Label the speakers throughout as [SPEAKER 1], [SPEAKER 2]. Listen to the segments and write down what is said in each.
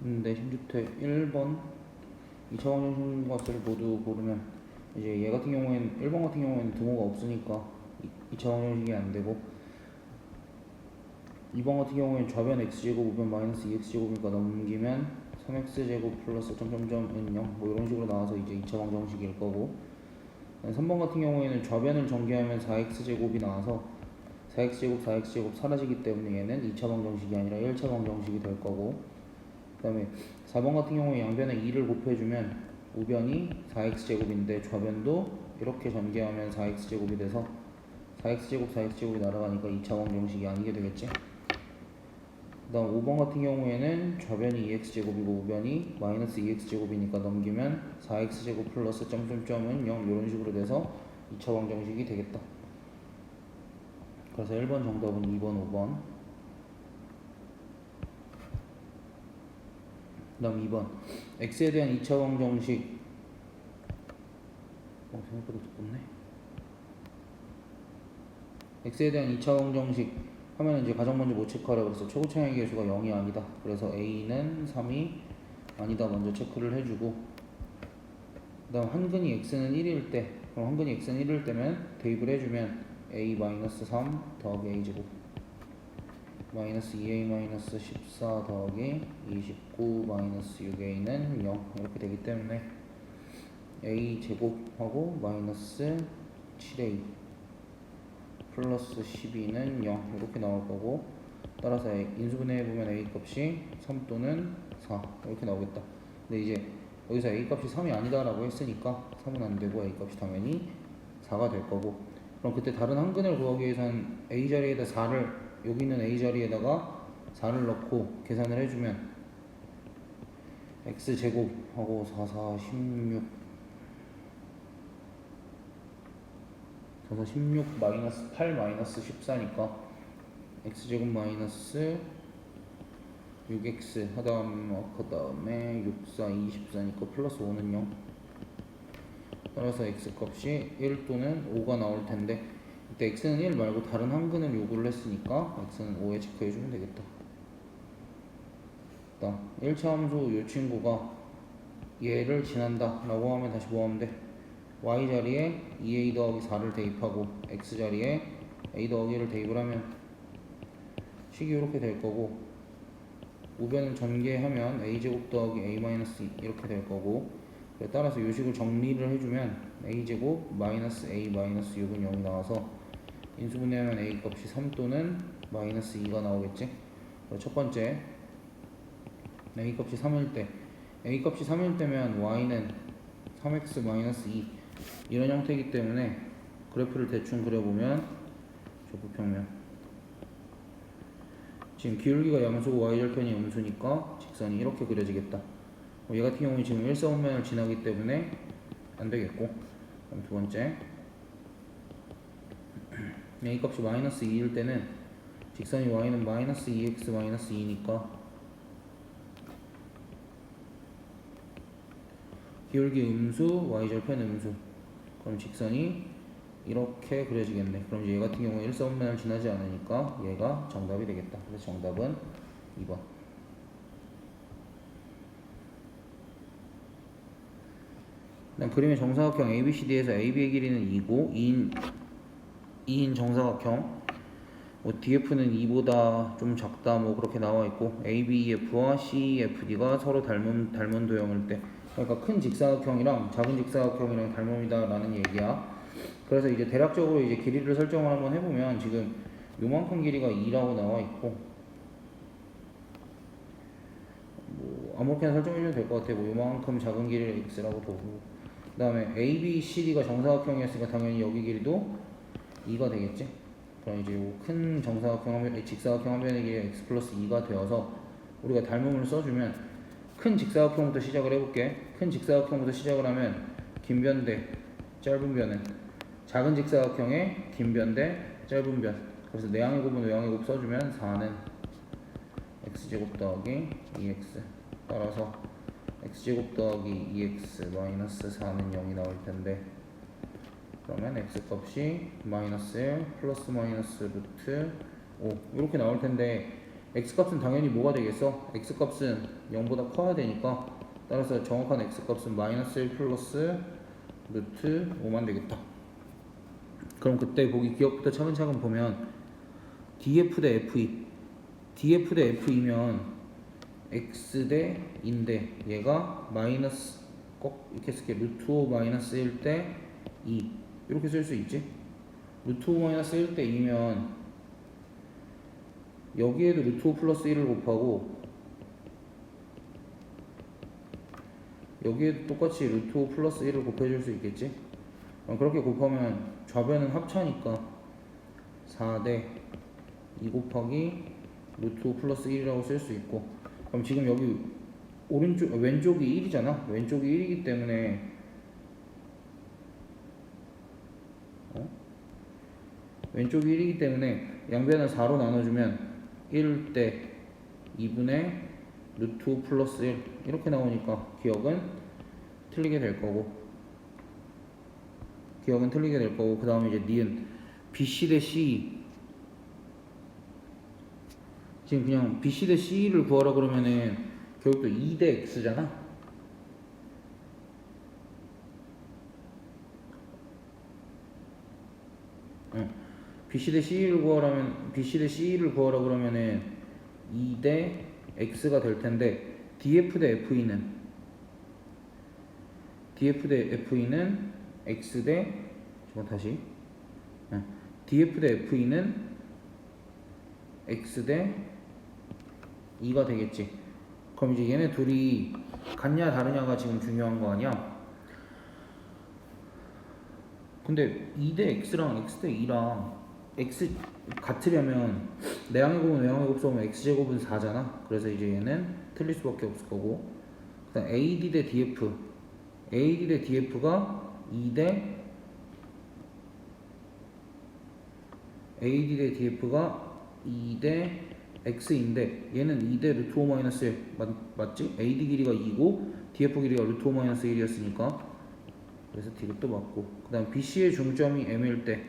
[SPEAKER 1] 심주태 1번 2차원 정신값을 모두 고르면 이제 얘 같은 경우에는 1번 같은 경우에는 등호가 없으니까 2차원 정식이 안 되고 2번 같은 경우에는 좌변 x제곱 우변 마이너스 2x제곱이니까 넘기면 3x제곱 플러스 점점점은 0 뭐 이런 식으로 나와서 이제 2차 방정식일 거고 3번 같은 경우에는 좌변을 전개하면 4x제곱이 나와서 4x제곱 4x제곱 사라지기 때문에 얘는 2차 방정식이 아니라 1차 방정식이 될 거고 그 다음에 4번 같은 경우에 양변에 2를 곱해주면 우변이 4x제곱인데 좌변도 이렇게 전개하면 4x제곱이 돼서 4x제곱 4x제곱이 날아가니까 2차 방정식이 아니게 되겠지. 그 다음 5번 같은 경우에는 좌변이 2x제곱이고 우변이 마이너스 2x제곱이니까 넘기면 4x제곱 플러스 점점점은 0 이런 식으로 돼서 2차 방정식이 되겠다. 그래서 1번 정답은 2번 5번. 그 다음 2번 x에 대한 2차 방정식 생각보다 두껍네. x에 대한 2차 방정식 하면 이제 가장 먼저 뭐 체크하라 그래서 최고차항의 계수가 0이 아니다. 그래서 a는 3이 아니다 먼저 체크를 해주고 그 다음 한근이 x는 1일 때 그럼 한근이 x는 1일 때면 대입을 해주면 a-3 더하기 a제곱 마이너스 2a 마이너스 14 더하기 29 마이너스 6a는 0 이렇게 되기 때문에 a제곱하고 마이너스 7a 플러스 12는 0 이렇게 나올 거고 따라서 인수분해 해보면 a 값이 3 또는 4 이렇게 나오겠다. 근데 이제 여기서 a 값이 3이 아니다 라고 했으니까 3은 안 되고 a 값이 당연히 4가 될 거고 그럼 그때 다른 한근을 구하기 위해서는 a 자리에다 4를 여기 있는 a 자리에다가 4를 넣고 계산을 해주면 x제곱하고 4, 4, 16 그래서 16 마이너스 8 마이너스 14니까 x제곱 마이너스 6x 그 다음에 6, 4, 24니까 플러스 5는 0 따라서 x값이 1 또는 5가 나올 텐데 이때 x는 1 말고 다른 한근을 요구를 했으니까 x는 5에 체크해주면 되겠다. 다음 1차 함수 요 친구가 얘를 지난다 라고 하면 다시 뭐 하면 돼? y 자리에 2a 더하기 4를 대입하고 x 자리에 a 더하기 1을 대입을 하면 식이 이렇게 될 거고 우변을 전개하면 a제곱 더하기 a 마이너스 2 이렇게 될 거고 따라서 이 식을 정리를 해주면 a제곱 마이너스 a 마이너스 6은 0이 나와서 인수분해하면 a 값이 3 또는 마이너스 2가 나오겠지. 첫 번째 a 값이 3일 때 a 값이 3일 때면 y는 3x 마이너스 2 이런 형태이기 때문에 그래프를 대충 그려보면 적부평면 지금 기울기가 양수고 y절편이 음수니까 직선이 이렇게 그려지겠다. 얘 같은 경우는 지금 일사분면을 지나기 때문에 안 되겠고 그럼 두 번째 a 값이 마이너스 2일 때는 직선이 y는 마이너스 2x 마이너스 2니까 기울기 음수 y절편 음수 그럼 직선이 이렇게 그려지겠네. 그럼 얘 같은 경우에 일사분면을 지나지 않으니까 얘가 정답이 되겠다. 그래서 정답은 2번. 그다음 그림의 정사각형 ABCD에서 AB의 길이는 2고 2인 정사각형 뭐 DF는 2보다 좀 작다 뭐 그렇게 나와 있고 ABEF와 CEFD가 서로 닮은 도형일 때 그러니까 큰 직사각형이랑 작은 직사각형이랑 닮음이다 라는 얘기야. 그래서 이제 대략적으로 이제 길이를 설정을 한번 해보면 지금 요만큼 길이가 2라고 나와 있고 뭐 아무렇게나 설정해주면 될 것 같아. 뭐 요만큼 작은 길이를 x라고 보고 그 다음에 ABCD가 정사각형이었으니까 당연히 여기 길이도 2가 되겠지. 그럼 이제 큰 정사각형 직사각형 한 변의 길이가 x 플러스 2가 되어서 우리가 닮음을 써주면 큰 직사각형부터 시작을 해볼게. 큰 직사각형부터 시작을 하면 긴 변 대 짧은 변은 작은 직사각형의 긴 변 대 짧은 변 그래서 내항의 곱은 외항의 곱 써주면 4는 x제곱 더하기 2x 따라서 x제곱 더하기 2x 마이너스 4는 0이 나올 텐데 그러면 x값이 마이너스 1 플러스 마이너스 루트 5 이렇게 나올 텐데 x값은 당연히 뭐가 되겠어? x값은 0보다 커야 되니까 따라서 정확한 x값은 마이너스 1 플러스 루트 5만 되겠다. 그럼 그때 보기 기억부터 차근차근 보면 df 대 fe, df 대 fe면 x 대 2인데 얘가 마이너스 꼭 이렇게 쓸게. 루트 5 마이너스 1 대 2 이렇게 쓸 수 있지. 루트 5 마이너스 1 대 2면 여기에도 루트 5 플러스 1을 곱하고 여기에도 똑같이 루트 5 플러스 1을 곱해줄 수 있겠지. 그렇게 곱하면 좌변은 합차니까 4대 2 곱하기 루트 5 플러스 1이라고 쓸 수 있고, 그럼 지금 여기 왼쪽이 1이잖아. 왼쪽이 1이기 때문에 왼쪽이 1이기 때문에 양변을 4로 나눠주면 1대 2분의 루트 5 플러스 1 이렇게 나오니까 기억은 틀리게 될 거고, 그 다음에 이제 니은 BC 대 CE. 지금 그냥 BC 대 CE를 구하라 그러면은 결국 또 2 대 X잖아. BC 대 CE를 구하라 그러면은 2 대 X가 될 텐데 DF 대 FE는 X 대 DF 대 FE는 X 대 2가 되겠지. 그럼 이제 얘네 둘이 같냐 다르냐가 지금 중요한 거 아니야? 근데 2 대 X랑 X 대 2랑 X 같으려면 내항의 곱은 외항의 곱 써보면 X제곱은 4잖아. 그래서 이제 얘는 틀릴 수밖에 없을 거고, 그 다음 AD 대 DF가 2 대 X인데 얘는 2 대 루트 5 마이너스 1 맞지? AD 길이가 2고 DF 길이가 루트 5 마이너스 1이었으니까 그래서 D도 맞고, 그 다음 BC의 중점이 M일 때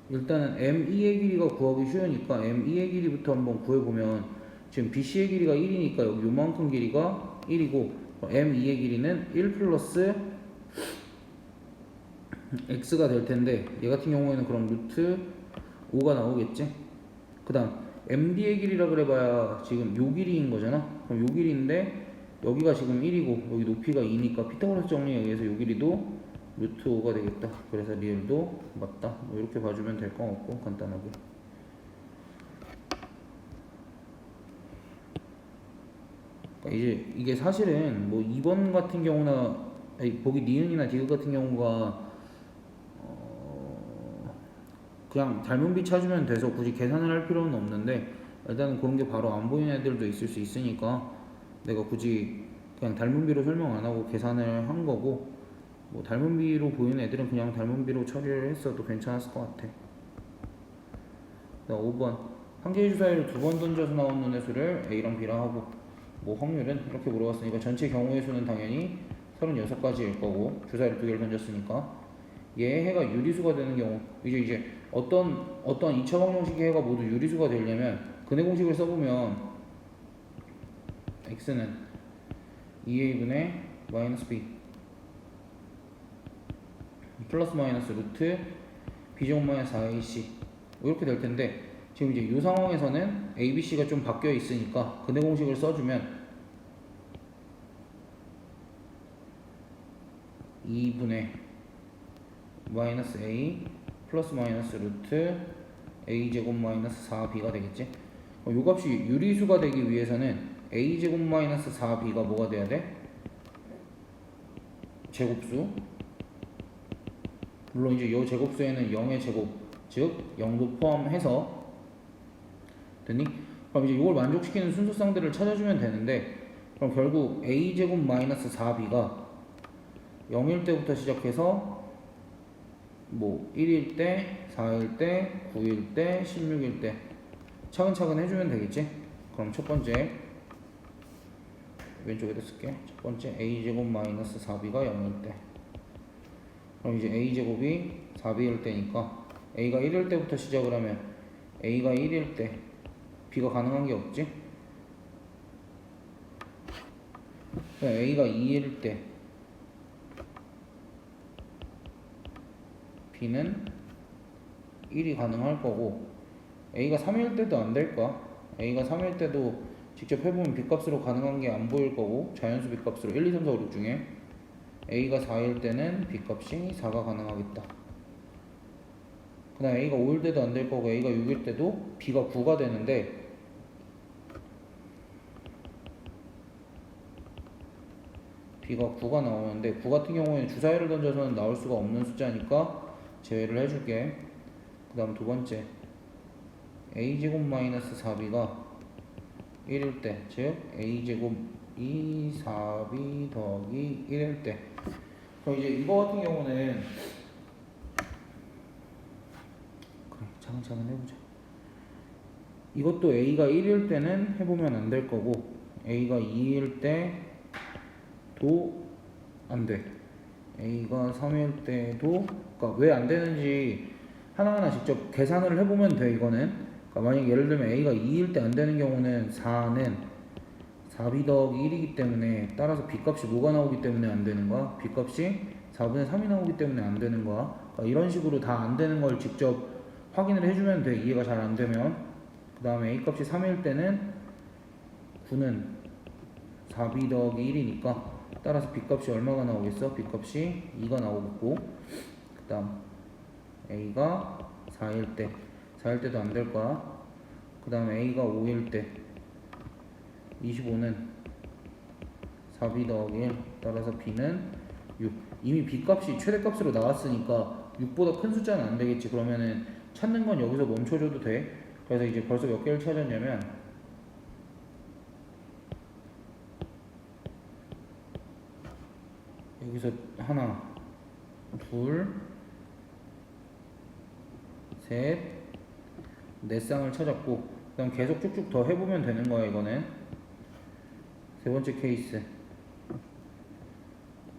[SPEAKER 1] 일단은 M2의 길이가 구하기 쉬우니까 M2의 길이부터 한번 구해보면 지금 BC의 길이가 1이니까 여기 요만큼 길이가 1이고 M2의 길이는 1 플러스 X가 될 텐데 얘 같은 경우에는 그럼 루트 5가 나오겠지. 그 다음 MD의 길이라 그래봐야 지금 요 길이인 거잖아. 그럼 요 길이인데 여기가 지금 1이고 여기 높이가 2니까 피타고라스 정리에 의해서 요 길이도 루트 5가 되겠다. 그래서 리을도 맞다. 뭐 이렇게 봐주면 될 것 같고, 간단하게. 그러니까 이제 이게 사실은 뭐 2번 같은 경우나 보기 니은이나 디귿 같은 경우가 그냥 닮은비 찾으면 돼서 굳이 계산을 할 필요는 없는데, 일단은 그런 게 바로 안 보이는 애들도 있을 수 있으니까 내가 굳이 그냥 닮은비로 설명 안 하고 계산을 한 거고, 뭐 닮은비로 보이는 애들은 그냥 닮은비로 처리를 했어도 괜찮았을 것 같아. 5번 한 개의 주사위를 2번 던져서 나온 눈의 수를 A랑 B랑 하고, 뭐 확률은 이렇게 물어봤으니까 전체 경우의 수는 당연히 36가지일 거고, 주사위를 2개를 던졌으니까 얘 해가 유리수가 되는 경우, 이제 어떤 2차 방정식의 해가 모두 유리수가 되려면 근해 공식을 써보면 x는 2a분의 마이너스 b 플러스 마이너스 루트 b제곱 마이너스 4ac 이렇게 될 텐데, 지금 이제 이 상황에서는 a, b, c가 좀 바뀌어 있으니까 근해 공식을 써주면 2분의 마이너스 a 플러스 마이너스 루트 a제곱 마이너스 4b가 되겠지. 요 값이 유리수가 되기 위해서는 a제곱 마이너스 4b가 뭐가 돼야 돼? 제곱수. 물론 이제 요 제곱수에는 0의 제곱, 즉 0도 포함해서 됐니? 그럼 이제 이걸 만족시키는 순서상들을 찾아주면 되는데, 그럼 결국 a제곱 마이너스 4b가 0일 때부터 시작해서 뭐 1일 때, 4일 때, 9일 때, 16일 때 차근차근 해주면 되겠지. 그럼 첫 번째 왼쪽에다 쓸게. 첫 번째 a제곱 마이너스 4b가 0일 때, 그럼 이제 a제곱이 4b일 때니까 a가 1일 때부터 시작을 하면 a가 1일 때 b가 가능한 게 없지? a가 2일 때 b는 1이 가능할 거고 a가 3일 때도 안 될 거야. a가 3일 때도 직접 해보면 b값으로 가능한 게 안 보일 거고 자연수 b값으로 1, 2, 3, 4, 5, 6 중에 a가 4일 때는 b값이 4가 가능하겠다. 그 다음 a가 5일 때도 안 될 거고 a가 6일 때도 b가 9가 되는데 b가 9가 나오는데 9 같은 경우에는 주사위를 던져서는 나올 수가 없는 숫자니까 제외를 해줄게. 그 다음 두 번째 a제곱 마이너스 4b가 1일 때, 즉 a제곱이 4b 더하기 1일 때. 그럼 이제 이거 같은 경우는 그래 차근차근 해보자. 이것도 a가 1일 때는 해보면 안 될 거고 a가 2일 때도 안 돼. a가 3일 때도 그러니까 왜 안 되는지 하나하나 직접 계산을 해보면 돼. 이거는 그러니까 만약 예를 들면 a가 2일 때 안 되는 경우는 4는 4b 더하기 1이기 때문에 따라서 b값이 뭐가 나오기 때문에 안 되는 거야? b값이 4분의 3이 나오기 때문에 안 되는 거야. 그러니까 이런 식으로 다 안 되는 걸 직접 확인을 해주면 돼. 이해가 잘 안 되면. 그 다음에 a값이 3일 때는 9는 4b 더하기 1이니까 따라서 b값이 얼마가 나오겠어? b값이 2가 나오겠고 그 다음 a가 4일 때도 안 될 거야. 그 다음에 a가 5일 때 25는 4b 더하기 1 따라서 b는 6. 이미 b값이 최대값으로 나왔으니까 6보다 큰 숫자는 안 되겠지. 그러면은 찾는 건 여기서 멈춰줘도 돼. 그래서 이제 벌써 몇 개를 찾았냐면 여기서 하나, 둘, 셋, 네 쌍을 찾았고 그럼 계속 쭉쭉 더 해보면 되는 거야. 이거는 세 번째 케이스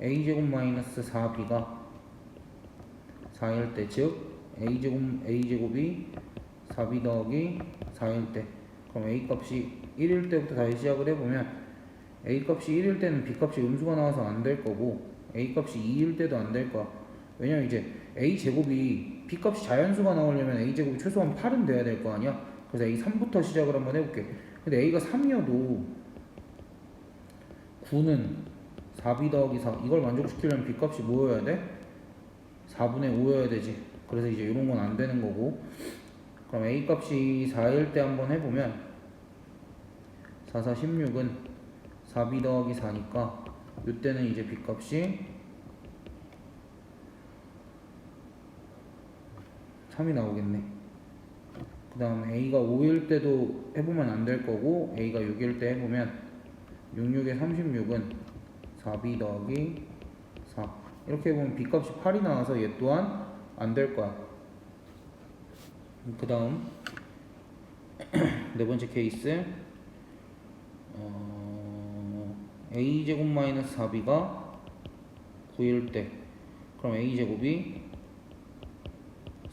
[SPEAKER 1] a제곱 마이너스 4b가 4일 때, 즉 a제곱이 4b 더하기 4일 때. 그럼 a값이 1일 때부터 다시 시작을 해보면 a값이 1일 때는 b값이 음수가 나와서 안 될 거고 a값이 2일 때도 안 될 거야. 왜냐면 이제 a제곱이 b값이 자연수가 나오려면 a제곱이 최소한 8은 돼야 될 거 아니야. 그래서 a3부터 시작을 한번 해볼게. 근데 a가 3이어도 9는 4b 더하기 4 이걸 만족시키려면 b값이 뭐여야 돼? 4분의 5여야 되지. 그래서 이제 이런 건 안 되는 거고 그럼 a값이 4일 때 한번 해보면 4, 4, 16은 4b 더하기 4니까 이때는 이제 b값이 3이 나오겠네. 그 다음 a가 5일 때도 해보면 안 될 거고 a가 6일 때 해보면 66에 36은 4b 더하기 4 이렇게 해보면 b값이 8이 나와서 얘 또한 안 될 거야. 그 다음 네 번째 케이스 a제곱 마이너스 4b가 9일 때 그럼 a제곱이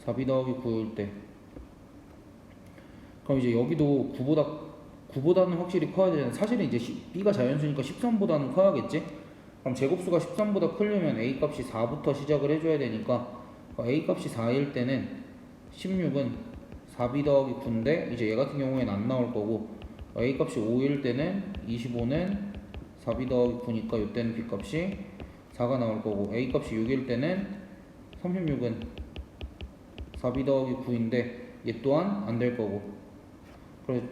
[SPEAKER 1] 4b 더하기 9일 때 그럼 이제 여기도 9보다는 확실히 커야 되잖아. 사실은 이제 b가 자연수니까 13보다는 커야겠지. 그럼 제곱수가 13보다 크려면 a 값이 4부터 시작을 해줘야 되니까 a 값이 4일 때는 16은 4b 더하기 9인데 이제 얘 같은 경우에는 안 나올 거고 a 값이 5일 때는 25는 4b 더하기 9니까 이때는 b 값이 4가 나올 거고 a 값이 6일 때는 36은 4b 더하기 9인데 얘 또한 안 될 거고 그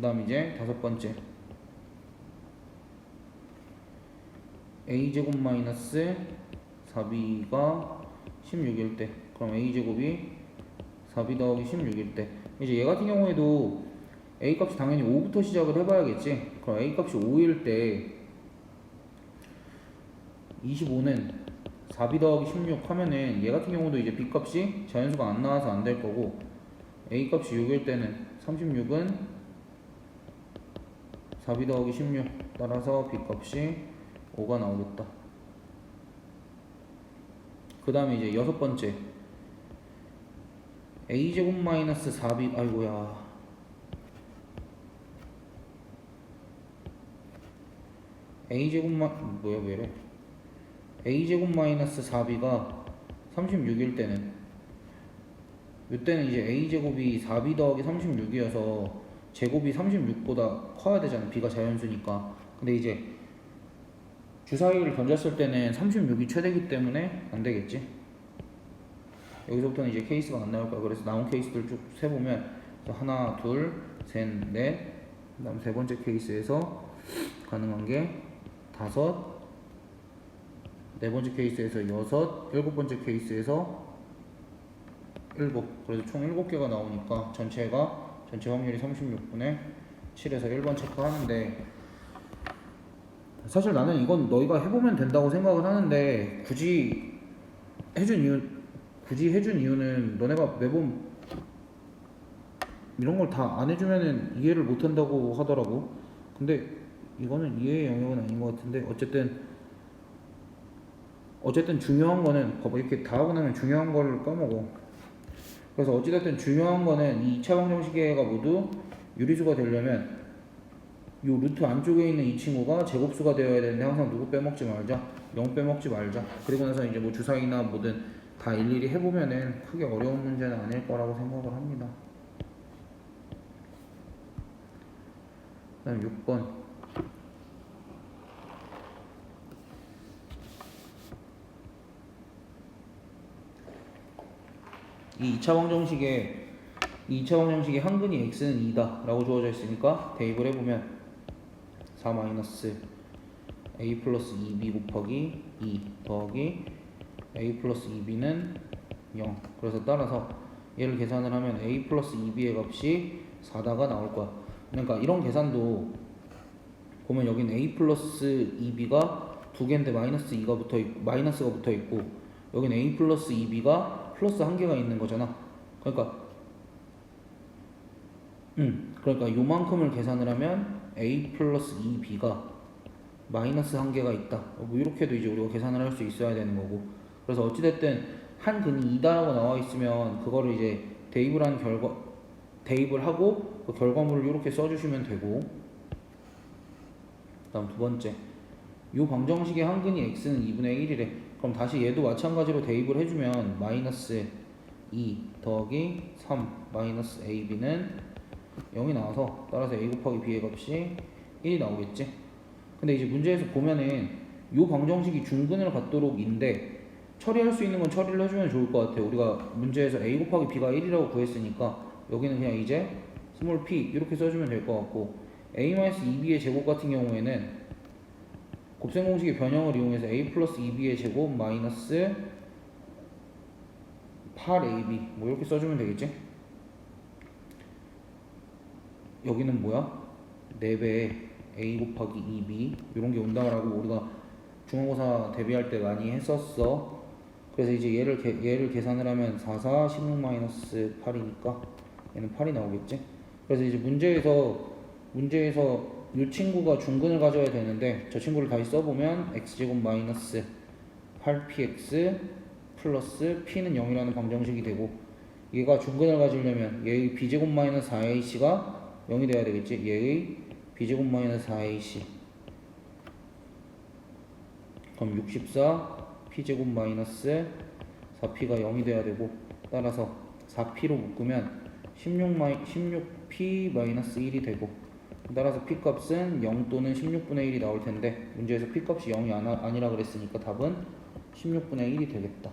[SPEAKER 1] 다음 이제 다섯 번째 a제곱 마이너스 4b가 16일 때 그럼 a제곱이 4b 더하기 16일 때 이제 얘 같은 경우에도 a 값이 당연히 5부터 시작을 해봐야겠지. 그럼 a 값이 5일 때 25는 4b 더하기 16 하면은 얘 같은 경우도 이제 b 값이 자연수가 안 나와서 안 될 거고 a 값이 6일 때는 36은 4b 더하기 16 따라서 b 값이 5가 나오겠다. 그 다음에 이제 여섯 번째 a제곱 마이너스 4b 아이고야 a제곱 뭐야 왜래 a제곱 마이너스 4b가 36일 때는 이때는 이제 a제곱이 4b 더하기 36이어서 제곱이 36보다 커야 되잖아 b가 자연수니까. 근데 이제 주사위를 던졌을 때는 36이 최대이기 때문에 안 되겠지. 여기서부터는 이제 케이스가 안 나올 거야. 그래서 나온 케이스들 쭉 세보면 하나, 둘, 셋, 넷, 그다음 세 번째 케이스에서 가능한 게 다섯, 네 번째 케이스에서 여섯, 일곱 번째 케이스에서 일곱. 그래서 총 7개가 나오니까 전체 확률이 36분의 7에서 1번 체크하는데, 사실 나는 이건 너희가 해보면 된다고 생각을 하는데 굳이 해준 이유는 너네가 매번 이런 걸 다 안 해주면은 이해를 못 한다고 하더라고. 근데 이거는 이해의 영역은 아닌 것 같은데 어쨌든 중요한 거는 봐봐, 이렇게 다 하고 나면 중요한 거를 까먹어. 그래서 어찌됐든 중요한 거는 이 2차 방정식의 모두 유리수가 되려면 요 루트 안쪽에 있는 이 친구가 제곱수가 되어야 되는데 항상 누구 빼먹지 말자, 0 빼먹지 말자. 그리고 나서 이제 뭐 주사위나 뭐든 다 일일이 해보면은 크게 어려운 문제는 아닐 거라고 생각을 합니다. 그다음 6번. 이 2차 방정식의 한근이 x는 2다 라고 주어져 있으니까 대입을 해보면 4 마이너스 a 플러스 2b 곱하기 2 더하기 a 플러스 2b는 0. 그래서 따라서 얘를 계산을 하면 a 플러스 2b의 값이 4다가 나올 거야. 그러니까 이런 계산도 보면 여긴 a 플러스 2b가 두 개인데 마이너스가 붙어 있고 여긴 a 플러스 2b가 플러스 한 개가 있는 거잖아. 그러니까 요만큼을 계산을 하면 a 플러스 2b가 마이너스 한 개가 있다. 뭐 이렇게도 이제 우리가 계산을 할 수 있어야 되는 거고. 그래서 어찌됐든 한 근이 2다라고 나와 있으면 그거를 이제 대입을 하고 그 결과물을 이렇게 써주시면 되고. 다음 두 번째, 요 방정식의 한 근이 x는 2분의 1이래. 그럼 다시 얘도 마찬가지로 대입을 해주면 마이너스 2 더하기 3 마이너스 ab는 0이 나와서 따라서 a 곱하기 b의 값이 1이 나오겠지. 근데 이제 문제에서 보면은 요 방정식이 중근을 갖도록인데 처리할 수 있는 건 처리를 해주면 좋을 것 같아요. 우리가 문제에서 a 곱하기 b가 1이라고 구했으니까 여기는 그냥 이제 스몰 p 이렇게 써주면 될 것 같고, a-2b의 제곱 같은 경우에는 곱셈 공식의 변형을 이용해서 a 플러스 2b의 제곱 마이너스 8ab 뭐 이렇게 써주면 되겠지. 여기는 뭐야? 4배의 a 곱하기 2b 이런 게 온다라고 우리가 중간고사 대비할 때 많이 했었어. 그래서 이제 얘를 계산을 하면 4, 4, 16 마이너스 8이니까 얘는 8이 나오겠지. 그래서 이제 문제에서 이 친구가 중근을 가져야 되는데 저 친구를 다시 써보면 x제곱 마이너스 8px 플러스 p는 0이라는 방정식이 되고, 얘가 중근을 가지려면 얘의 b제곱 마이너스 4ac가 0이 돼야 되겠지. 얘의 b제곱 마이너스 4ac 그럼 64 p제곱 마이너스 4p가 0이 돼야 되고, 따라서 4p로 묶으면 16p 마이너스 1이 되고, 따라서 p값은 0 또는 16분의 1이 나올 텐데 문제에서 p값이 0이 아니라 그랬으니까 답은 16분의 1이 되겠다.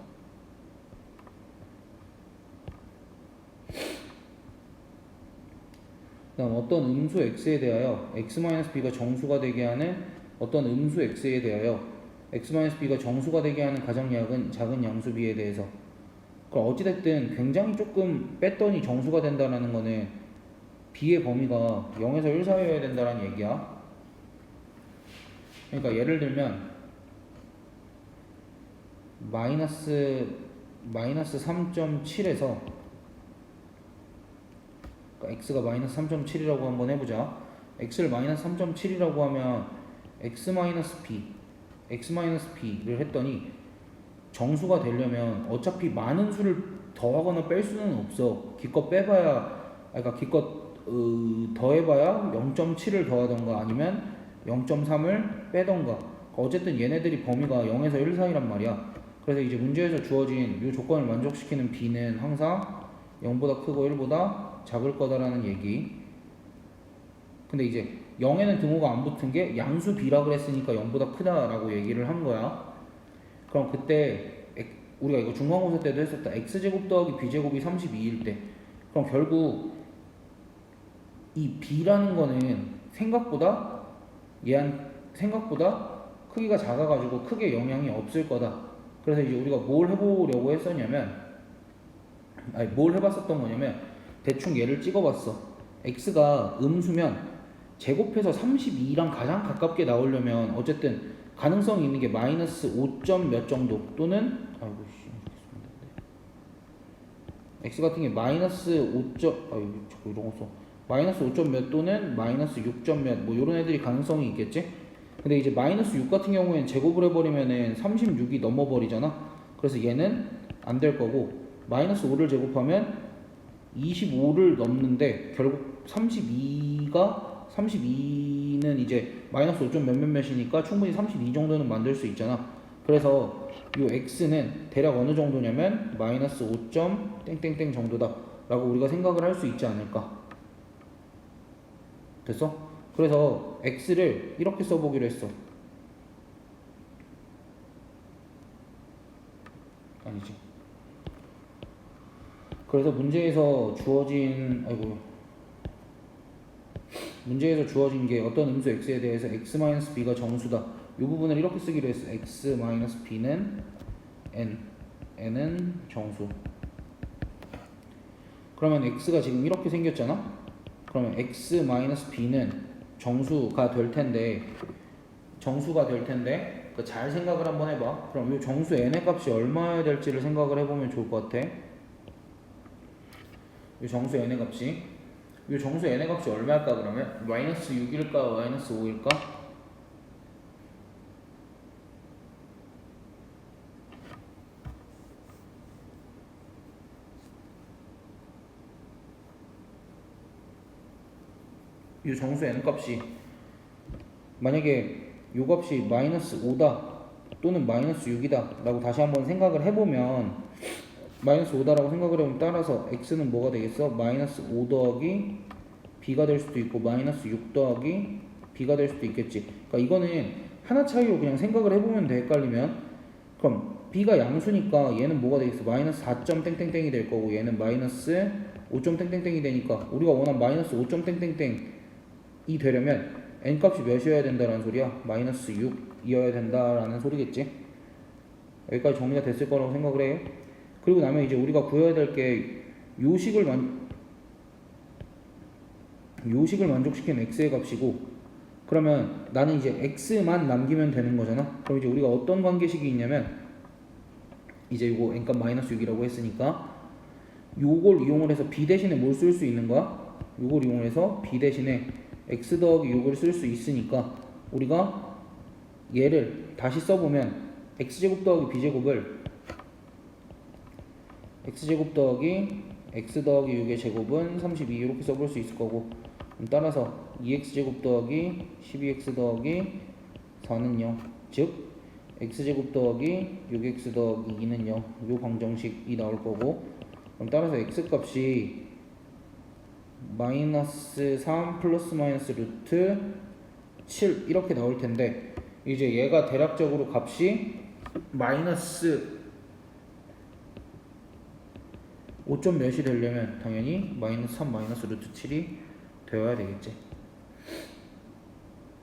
[SPEAKER 1] 그다음 어떤 음수 x에 대하여 x-b가 정수가 되게 하는 어떤 음수 x에 대하여 x-b가 정수가 되게 하는 가장 작은 양수 b에 대해서. 그럼 어찌됐든 굉장히 조금 뺐더니 정수가 된다는 거는 b의 범위가 0에서 1 사이여야 된다는 얘기야. 그러니까 예를 들면 마이너스 3.7에서 그러니까 x가 마이너스 3.7이라고 한번 해보자. x를 마이너스 3.7이라고 하면 x-b를 했더니 정수가 되려면 어차피 많은 수를 더하거나 뺄 수는 없어. 기껏 빼봐야, 그러니까 기껏 더해봐야 0.7을 더하던가 아니면 0.3을 빼던가. 어쨌든 얘네들이 범위가 0에서 1 사이란 말이야. 그래서 이제 문제에서 주어진 이 조건을 만족시키는 b는 항상 0보다 크고 1보다 작을 거다라는 얘기. 근데 이제 0에는 등호가 안 붙은 게 양수 b라 그랬으니까 0보다 크다라고 얘기를 한 거야. 그럼 그때 우리가 이거 중간고사 때도 했었다. x제곱 더하기 b제곱이 32일 때, 그럼 결국 이 b라는 거는 생각보다 크기가 작아가지고 크게 영향이 없을 거다. 그래서 이제 우리가 뭘 해보려고 했었냐면, 뭘 해봤었던 거냐면, 대충 얘를 찍어봤어. x가 음수면 제곱해서 32랑 가장 가깝게 나오려면 어쨌든 가능성이 있는 게 마이너스 5점 몇 정도 또는 x 같은 게 마이너스 5점 자꾸 이런 거 써. 마이너스 5점 몇 또는 마이너스 6점 몇 뭐 이런 애들이 가능성이 있겠지. 근데 이제 마이너스 6 같은 경우에는 제곱을 해버리면은 36이 넘어버리잖아. 그래서 얘는 안 될 거고, 마이너스 5를 제곱하면 25를 넘는데 결국 32는 이제 마이너스 5점 몇몇몇이니까 충분히 32 정도는 만들 수 있잖아. 그래서 요 x는 대략 어느 정도냐면 마이너스 5점 땡땡땡 정도다 라고 우리가 생각을 할 수 있지 않을까. 됐어? 그래서 x를 이렇게 써보기로 했어. 아니지. 그래서 문제에서 주어진 게 어떤 음수 x에 대해서 x-b가 정수다. 이 부분을 이렇게 쓰기로 했어. x-b는 n은 정수. 그러면 x가 지금 이렇게 생겼잖아. 그러면 x-b는 정수가 될 텐데 잘 생각을 한번 해봐. 그럼 이 정수 n의 값이 얼마여야 될지를 생각을 해보면 좋을 것 같아. 이 정수 n의 값이 얼마일까? 그러면 마이너스 6일까 마이너스 5일까? 이 정수 n 값이 만약에 이 값이 마이너스 5다 또는 마이너스 6이다 라고 다시 한번 생각을 해보면, 마이너스 5다라고 생각을 해보면 따라서 x는 뭐가 되겠어? 마이너스 5 더하기 b가 될 수도 있고 마이너스 6 더하기 b가 될 수도 있겠지. 그러니까 이거는 하나 차이로 그냥 생각을 해보면 돼. 헷갈리면. 그럼 b가 양수니까 얘는 뭐가 되겠어? 마이너스 4점 땡땡땡이 될 거고 얘는 마이너스 5점 땡땡땡이 되니까 우리가 원하는 마이너스 5점 땡땡땡이 되려면 n값이 몇이어야 된다라는 소리야? 마이너스 6이어야 된다라는 소리겠지. 여기까지 정리가 됐을 거라고 생각을 해요. 그리고 나면 이제 우리가 구해야 될 게 요식을 만족시키는 x의 값이고, 그러면 나는 이제 x만 남기면 되는 거잖아. 그럼 이제 우리가 어떤 관계식이 있냐면, 이제 이거 n값 마이너스 6이라고 했으니까 요걸 이용을 해서 b 대신에 뭘 쓸 수 있는 거야? 요걸 이용을 해서 b 대신에 x 더하기 6을 쓸 수 있으니까 우리가 얘를 다시 써보면 x제곱 더하기 b제곱을 x제곱 더하기 x 더하기 6의 제곱은 32 이렇게 써볼 수 있을 거고, 따라서 2x제곱 더하기 12x 더하기 4는 0, 즉 x제곱 더하기 6x 더하기 2는 0, 요 방정식이 나올 거고, 그럼 따라서 x값이 마이너스 3 플러스 마이너스 루트 7 이렇게 나올 텐데, 이제 얘가 대략적으로 값이 마이너스 5점 몇이 되려면 당연히 마이너스 3 마이너스 루트 7이 되어야 되겠지.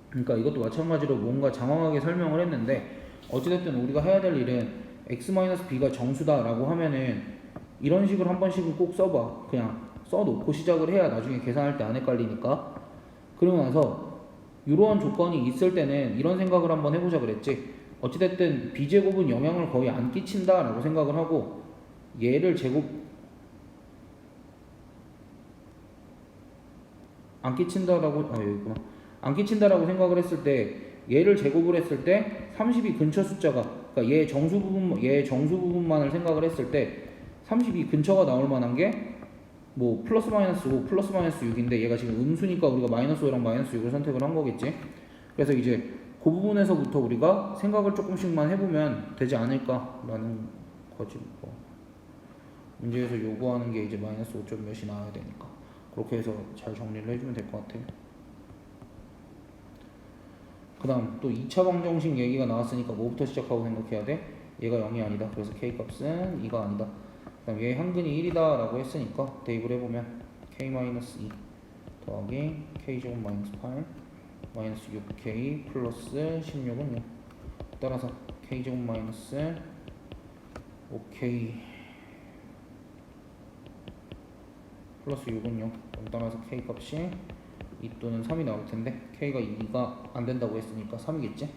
[SPEAKER 1] 그러니까 이것도 마찬가지로 뭔가 장황하게 설명을 했는데, 어찌됐든 우리가 해야 될 일은 x-b가 정수다라고 하면은 이런 식으로 한 번씩은 꼭 써봐. 그냥 써놓고 시작을 해야 나중에 계산할 때 안 헷갈리니까. 그리고 나서 이러한 조건이 있을 때는 이런 생각을 한번 해보자 그랬지. 어찌됐든 b제곱은 영향을 거의 안 끼친다라고 생각을 하고, 얘를 안 끼친다라고 생각을 했을 때, 얘를 제곱을 했을 때 30이 근처 숫자가, 그러니까 얘 정수 부분만을 생각을 했을 때 32 근처가 나올 만한 게 뭐 플러스 마이너스 5 플러스 마이너스 6인데 얘가 지금 음수니까 우리가 마이너스 5랑 마이너스 6을 선택을 한 거겠지. 그래서 이제 그 부분에서부터 우리가 생각을 조금씩만 해보면 되지 않을까라는 거지. 뭐 문제에서 요구하는 게 이제 마이너스 5점 몇이 나와야 되니까 그렇게 해서 잘 정리를 해주면 될 것 같아요. 그 다음 또 2차 방정식 얘기가 나왔으니까 뭐부터 시작하고 생각해야 돼? 얘가 0이 아니다. 그래서 K값은 2가 아니다. 그 다음 얘 한근이 1이다 라고 했으니까 대입을 해보면 K-2 더하기 K제곱 마이너스 8 마이너스 6K 플러스 16은 0. 따라서 K제곱 마이너스 5K 플러스 6은 0. 따라서 K값이 2 또는 3이 나올 텐데 K가 2가 안 된다고 했으니까 3이겠지.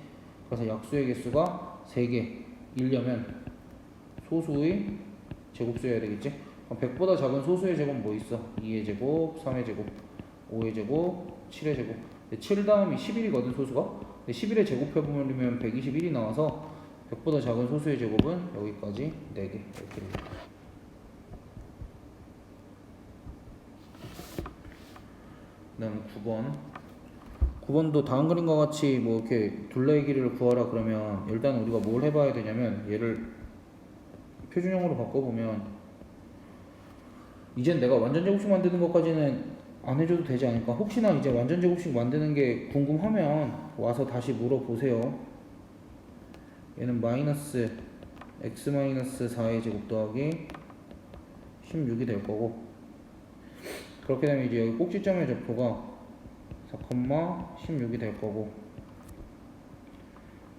[SPEAKER 1] 그래서 약수의 개수가 3개 일려면 소수의 제곱수여야 되겠지. 그럼 100보다 작은 소수의 제곱은 뭐 있어? 2의 제곱, 3의 제곱, 5의 제곱, 7의 제곱. 7 다음이 11이거든 소수가. 근데 11의 제곱해보면 121이 나와서 100보다 작은 소수의 제곱은 여기까지 4개 이렇게 됩니다. 그 다음 9번도 다음 그림과 같이 뭐 이렇게 둘레의 길이를 구하라 그러면 일단 우리가 뭘 해봐야 되냐면 얘를 표준형으로 바꿔보면 이젠 내가 완전 제곱식 만드는 것까지는 안 해줘도 되지 않을까. 혹시나 이제 완전 제곱식 만드는 게 궁금하면 와서 다시 물어보세요. 얘는 마이너스 x 마이너스 4의 제곱 더하기 16이 될 거고 그렇게 되면 이제 여기 꼭지점의 좌표가 4,16이 될 거고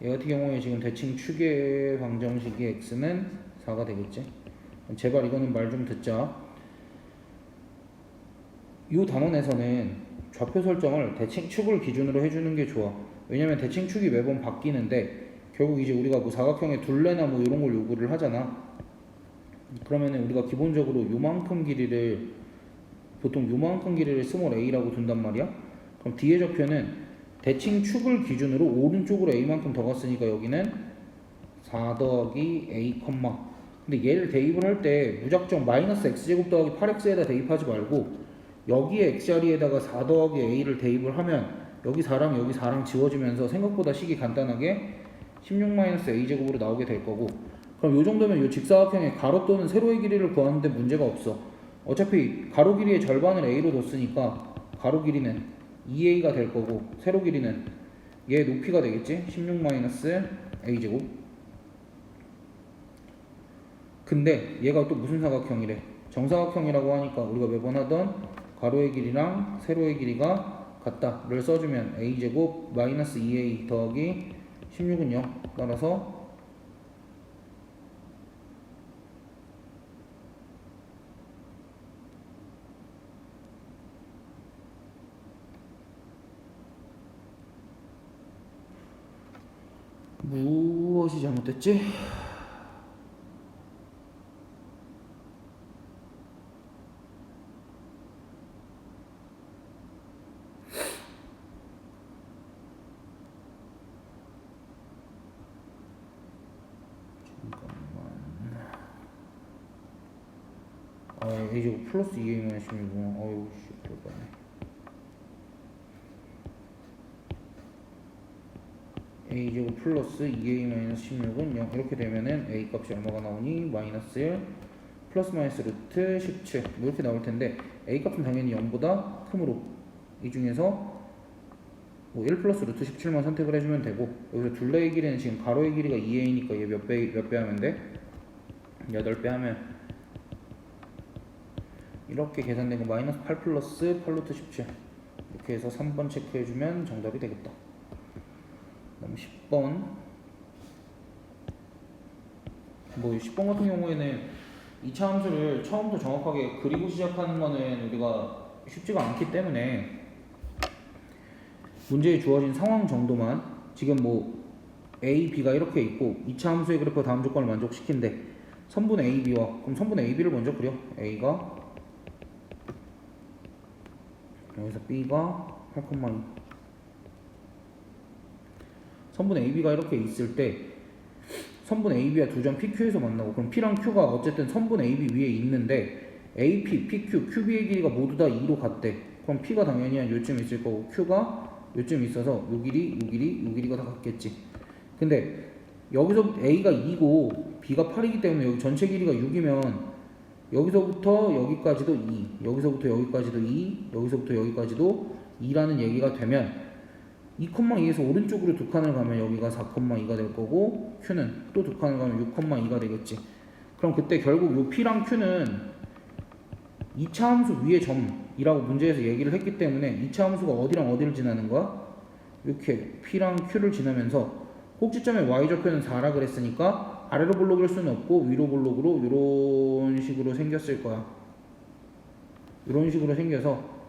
[SPEAKER 1] 얘 같은 경우에 지금 대칭 축의 방정식이 x는 4가 되겠지. 제발 이거는 말 좀 듣자. 이 단원에서는 좌표 설정을 대칭축을 기준으로 해주는 게 좋아. 왜냐면 대칭축이 매번 바뀌는데 결국 이제 우리가 뭐 사각형의 둘레나 뭐 이런 걸 요구를 하잖아. 그러면은 우리가 기본적으로 요만큼 길이를 보통 요만큼 길이를 스몰 a라고 둔단 말이야. 그럼 뒤에 좌표는 대칭축을 기준으로 오른쪽으로 a만큼 더 갔으니까 여기는 4 더하기 a, 근데 얘를 대입을 할 때 무작정 마이너스 x제곱 더하기 8x에다 대입하지 말고 여기에 x자리에다가 4 더하기 a를 대입을 하면 여기 4랑 여기 4랑 지워지면서 생각보다 식이 간단하게 16-a제곱으로 나오게 될 거고 그럼 요 정도면 요 직사각형의 가로 또는 세로의 길이를 구하는데 문제가 없어. 어차피 가로 길이의 절반을 a로 뒀으니까 가로 길이는 2a가 될 거고 세로 길이는 얘 높이가 되겠지. 16-a제곱. 근데 얘가 또 무슨 사각형이래? 정사각형이라고 하니까 우리가 매번 하던 가로의 길이랑 세로의 길이가 같다를 써주면 a제곱 마이너스 2a 더하기 16은 0. 따라서 무엇이 잘못됐지? a제곱 플러스 2a-16은 어휴 씨 그럴까네. a제곱 플러스 2a-16은 0 이렇게 되면은 a 값이 얼마가 나오니? 마이너스 1 플러스 마이너스 루트 17 뭐 이렇게 나올 텐데 a 값은 당연히 0보다 크므로 이 중에서 뭐 1 플러스 루트 17만 선택을 해주면 되고 여기서 둘레의 길이는 지금 가로의 길이가 2a니까 얘 몇 배 하면 돼? 8배 하면 이렇게 계산된 거 마이너스 8 플러스 8 루트 17 이렇게 해서 3번 체크해주면 정답이 되겠다. 그다음 10번 뭐 10번 같은 경우에는 2차 함수를 처음부터 정확하게 그리고 시작하는 거는 우리가 쉽지가 않기 때문에 문제에 주어진 상황 정도만 지금 뭐 A, B가 이렇게 있고 2차 함수의 그래프가 다음 조건을 만족시킨대. 선분 A, B와 그럼 선분 A, B를 먼저 그려. A가 여기서 B가 8,2 선분 A, B가 이렇게 있을 때 선분 AB와 두 점 PQ에서 만나고, 그럼 P랑 Q가 어쨌든 선분 AB 위에 있는데 AP, PQ, QB의 길이가 모두 다 2로 같대. 그럼 P가 당연히 한 요쯤 있을 거고 Q가 요쯤 있어서 요 길이가 다 같겠지. 근데 여기서 A가 2고 B가 8이기 때문에 여기 전체 길이가 6이면 여기서부터 여기까지도 2, 여기서부터 여기까지도 2, 여기서부터 여기까지도 2라는 얘기가 되면 2,2에서 오른쪽으로 두 칸을 가면 여기가 4,2가 될 거고, Q는 또 두 칸을 가면 6,2가 되겠지. 그럼 그때 결국 요 P랑 Q는 2차 함수 위의 점이라고 문제에서 얘기를 했기 때문에 2차 함수가 어디랑 어디를 지나는 거야? 이렇게 P랑 Q를 지나면서 꼭지점의 y좌표는 4라 그랬으니까 아래로 볼록일 수는 없고 위로 볼록으로 이런 식으로 생겼을 거야. 이런 식으로 생겨서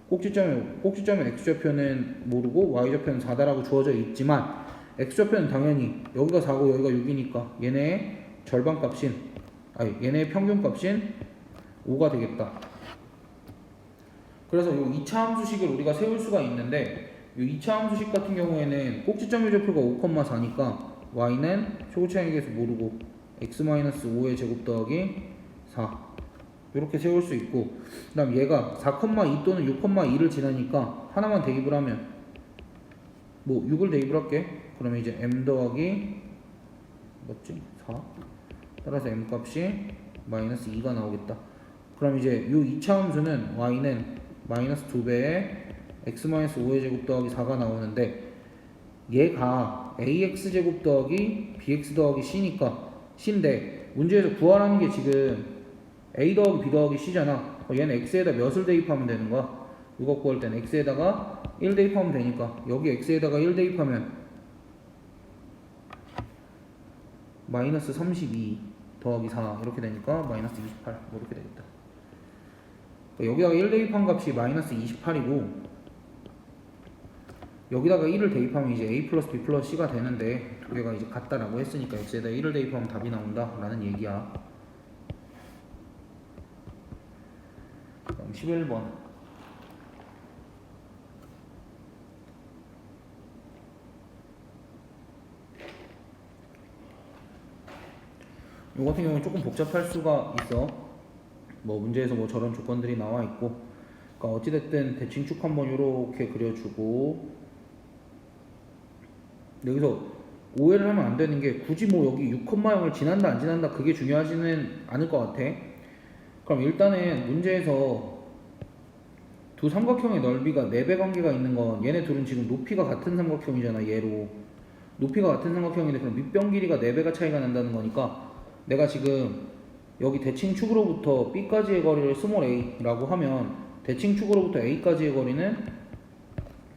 [SPEAKER 1] 꼭지점의 x좌표는 모르고 y좌표는 4다라고 주어져 있지만 x좌표는 당연히 여기가 4고 여기가 6이니까 얘네의 절반값인, 얘네의 평균값인 5가 되겠다. 그래서 이 2차 함수식을 우리가 세울 수가 있는데, 이 2차 함수식 같은 경우에는 꼭지점의 좌표가 5,4니까 y는 최고차항에서 모르고 x-5의 제곱 더하기 4 이렇게 세울 수 있고, 그 다음 얘가 4,2 또는 6,2를 지나니까 하나만 대입을 하면 6을 대입을 할게. 그러면 이제 m 더하기 맞지? 4 따라서 m 값이 마이너스 2가 나오겠다. 그럼 이제 요 2차 함수는 y는 마이너스 2배의 x-5의 제곱 더하기 4가 나오는데, 얘가 ax 제곱 더하기 bx 더하기 c니까 c인데 문제에서 구하라는 게 지금 a 더하기 b 더하기 c잖아. 얘는 x에다 몇을 대입하면 되는 거야? 이거 구할 땐 x에다가 1 대입하면 되니까 여기 x에다가 1 대입하면 마이너스 32 더하기 4 이렇게 되니까 마이너스 28 뭐 이렇게 되겠다. 여기다가 1 대입한 값이 마이너스 28이고 여기다가 1을 대입하면 이제 a 플러스 b 플러스 c가 되는데, 두 개가 이제 같다라고 했으니까 x에다 1을 대입하면 답이 나온다 라는 얘기야. 그럼 11번. 요 같은 경우는 조금 복잡할 수가 있어. 문제에서 저런 조건들이 나와 있고, 그러니까 어찌됐든 대칭축 한번 요렇게 그려주고, 여기서 오해를 하면 안 되는 게 굳이 여기 6,0을 지난다 안 지난다 그게 중요하지는 않을 것 같아. 그럼 일단은 문제에서 두 삼각형의 넓이가 4배 관계가 있는 건 얘네 둘은 지금 높이가 같은 삼각형이잖아. 얘로 높이가 같은 삼각형인데 그럼 밑변 길이가 4배가 차이가 난다는 거니까, 내가 지금 여기 대칭축으로부터 B까지의 거리를 스몰 a라고 하면 대칭축으로부터 A까지의 거리는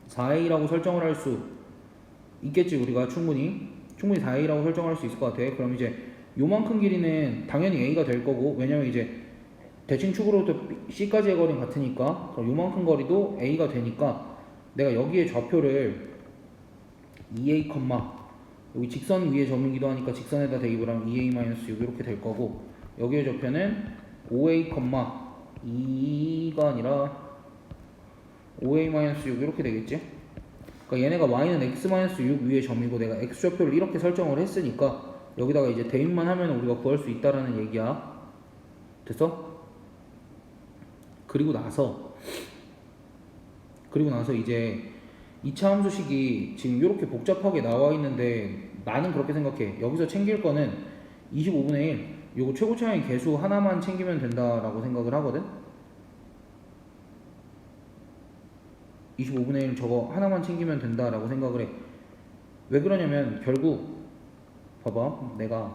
[SPEAKER 1] 4a라고 설정을 할 수 있겠지. 우리가 충분히 4a라고 설정할 수 있을 것 같아. 그럼 이제 요만큼 길이는 당연히 a가 될 거고, 왜냐면 이제 대칭축으로부터 C까지의 거리는 같으니까 그럼 요만큼 거리도 a가 되니까 내가 여기에 좌표를 2a, 여기 직선 위에 점이기도 하니까 직선에다 대입을 하면 2a-6 이렇게 될 거고, 여기에 좌표는 5a, 2가 아니라 5a-6 이렇게 되겠지. 그러니까 얘네가 y는 x-6 위에 점이고 내가 x좌표를 이렇게 설정을 했으니까 여기다가 이제 대입만 하면 우리가 구할 수 있다라는 얘기야. 됐어? 그리고 나서 이제 2차 함수식이 지금 이렇게 복잡하게 나와 있는데, 나는 그렇게 생각해. 여기서 챙길 거는 25분의 1 요거 최고차항의 개수 하나만 챙기면 된다라고 생각을 하거든. 25분의 1 저거 하나만 챙기면 된다라고 생각을 해. 왜 그러냐면 결국 봐봐, 내가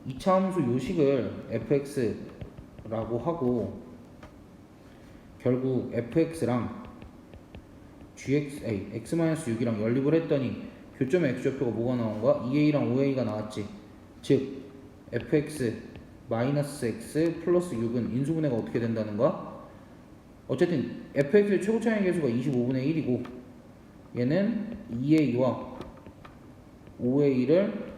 [SPEAKER 1] 2차 함수 요식을 fx라고 하고 결국 fx랑 x-6이랑 연립을 했더니 교점의 x좌표가 뭐가 나온 거야? 2a랑 5a가 나왔지. 즉 fx 마이너스 x 플러스 6은 인수분해가 어떻게 된다는 거야? 어쨌든 fx의 최고차항의 개수가 25분의 1이고 얘는 2a와 5a를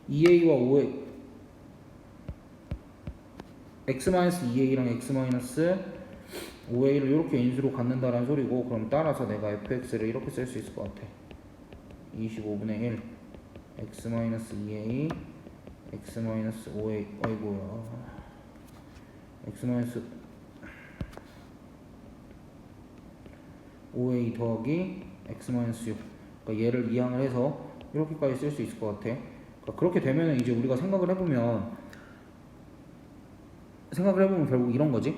[SPEAKER 1] 2a와 x-2a랑 x-5a를 이렇게 인수로 갖는다라는 소리고, 그럼 따라서 내가 fx를 이렇게 쓸 수 있을 것 같아. 25분의 1 x-2a x-5a 어이구야 x-5a 더하기 x-6. 그러니까 얘를 이항을 해서 이렇게까지 쓸 수 있을 것 같아. 그러니까 그렇게 되면 이제 우리가 생각을 해보면 결국 이런 거지.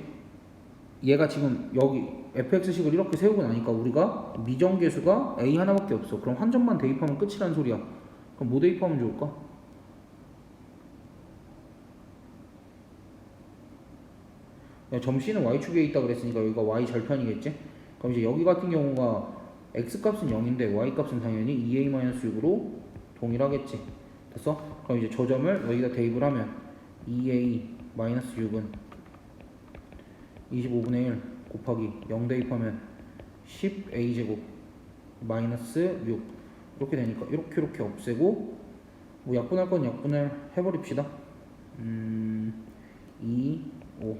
[SPEAKER 1] 얘가 지금 여기 fx식을 이렇게 세우고 나니까 우리가 미정계수가 a 하나밖에 없어. 그럼 한 점만 대입하면 끝이라는 소리야. 그럼 뭐 대입하면 좋을까? 점 C는 y축에 있다 그랬으니까 여기가 y 절편이겠지? 그럼 이제 여기 같은 경우가 x값은 0인데 y값은 당연히 2a-6으로 동일하겠지. 됐어? 그럼 이제 저 점을 여기다 대입을 하면 2a-6은 25분의 1 곱하기 0 대입하면 10a제곱 마이너스 6 이렇게 되니까 이렇게 없애고 뭐 약분할 건 약분을 해버립시다. 2, 5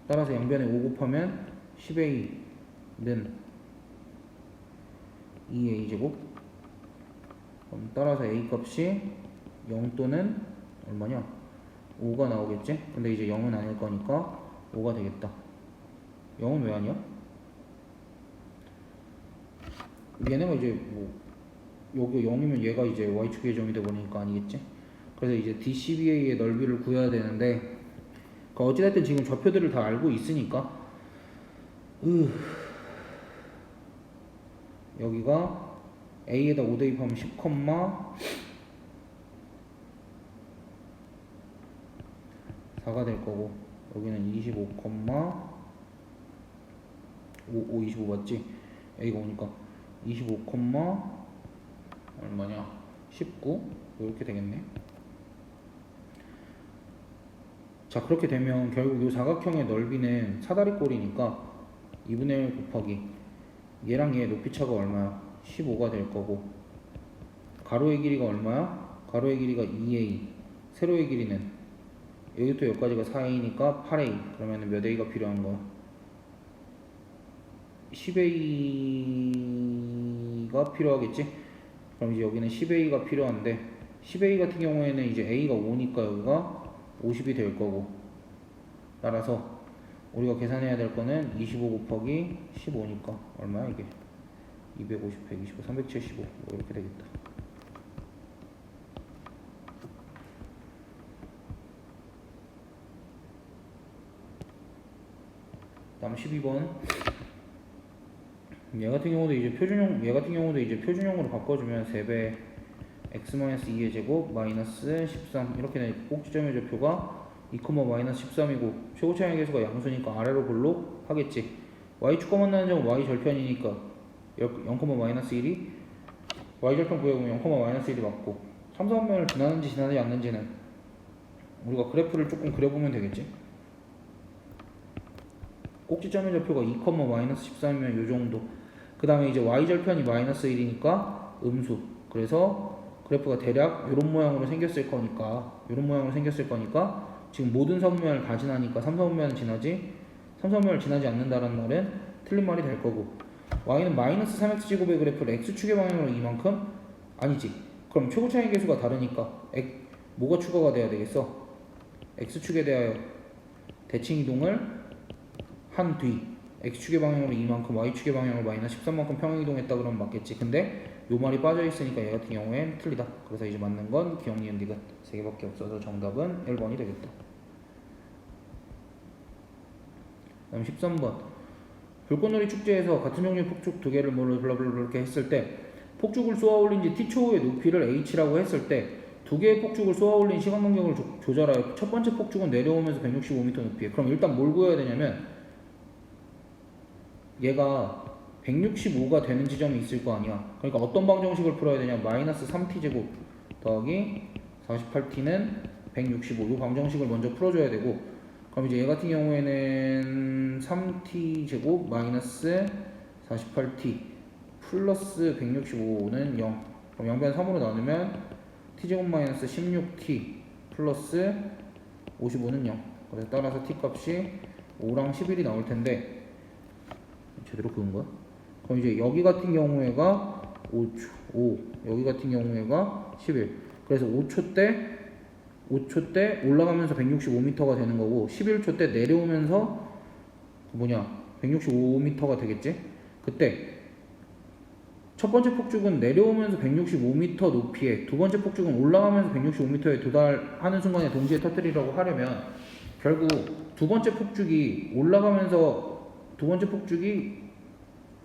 [SPEAKER 1] 따라서 양변에 5 곱하면 10a는 2a제곱. 그럼 따라서 a 값이 0 또는 얼마냐? 5가 나오겠지? 근데 이제 0은 아닐 거니까 5가 되겠다. 0은 왜 아니야? 얘네가 이제 뭐 여기 0이면 얘가 이제 y축의 점이 되버리니까 아니겠지? 그래서 이제 DCBA의 넓이를 구해야 되는데, 그러니까 어찌됐든 지금 좌표들을 다 알고 있으니까 여기가 A에다 5 대입하면 10, (4가) 될 거고, 여기는 25, 25 맞지? A가 오니까 25, 얼마냐? 19 이렇게 되겠네. 자, 그렇게 되면 결국 이 사각형의 넓이는 사다리꼴이니까 2분의 1 곱하기 얘랑 얘 높이차가 얼마야? 15가 될 거고, 가로의 길이가 얼마야? 가로의 길이가 2a, 세로의 길이는 여기부터 여기까지가 4a니까 8a. 그러면 몇 a가 필요한 거야? 10a가 필요하겠지? 그럼 이제 여기는 10a가 필요한데, 10a 같은 경우에는 이제 a가 5니까 여기가 50이 될 거고, 따라서 우리가 계산해야 될 거는 25 곱하기 15니까 얼마야 이게? 250, 125, 375 뭐 이렇게 되겠다. 다음 12번. 얘 같은 경우도 이제 표준형으로 바꿔주면 3배 x-2의 제곱 마이너스 13 이렇게 되니까 꼭지점의 좌표가 2, 마이너스 13이고 최고차의 계수가 양수니까 아래로 볼록 하겠지. y축과 만나는 점은 y절편이니까 0, 마이너스 1이 y절편 구해보면 0, 마이너스 1이 맞고, 삼성면을 지나는지 지나지 않는지는 우리가 그래프를 조금 그려보면 되겠지. 꼭지점의 좌표가 2, 마이너스 13이면 요정도. 그 다음에 이제 y절편이 마이너스 1이니까 음수. 그래서 그래프가 대략 이런 모양으로 생겼을 거니까 지금 모든 선면을 다 지나니까 삼성면을 지나지 않는다는 말은 틀린 말이 될 거고, y는 마이너스 3x제곱의 그래프를 x축의 방향으로 이만큼? 아니지. 그럼 최고차의 계수가 다르니까 뭐가 추가가 돼야 되겠어? x축에 대하여 대칭 이동을 한 뒤 x축의 방향으로 이만큼, y축의 방향으로 마이너스 13만큼 평행 이동했다 그러면 맞겠지. 근데 요 말이 빠져있으니까 얘 같은 경우엔 틀리다. 그래서 이제 맞는 건 기억, 니은, 디귿 3개밖에 없어서 정답은 1번이 되겠다. 다음 13번. 불꽃놀이 축제에서 같은 종류의 폭죽 2개를 블라블라 이렇게 했을 때 폭죽을 쏘아 올린 지 t초의 높이를 h라고 했을 때 2개의 폭죽을 쏘아 올린 시간 간격을 조절하여 첫 번째 폭죽은 내려오면서 165m 높이에. 그럼 일단 뭘 구해야 되냐면 얘가 165가 되는 지점이 있을 거 아니야. 그러니까 어떤 방정식을 풀어야 되냐? 마이너스 3t제곱 더하기 48t는 165 이 방정식을 먼저 풀어줘야 되고, 그럼 이제 얘 같은 경우에는 3t제곱 마이너스 48t 플러스 165는 0. 그럼 양변 3으로 나누면 t제곱 마이너스 16t 플러스 55는 0. 그래서 따라서 t 값이 5랑 11이 나올 텐데 제대로 그은 거야? 그럼 이제 여기 같은 경우에가 5초, 5 여기 같은 경우에가 11. 그래서 5초 때 올라가면서 165m가 되는 거고 11초 때 내려오면서 165m가 되겠지? 그때 첫 번째 폭죽은 내려오면서 165m 높이에, 두 번째 폭죽은 올라가면서 165m에 도달하는 순간에 동시에 터뜨리려고 하려면 결국 두 번째 폭죽이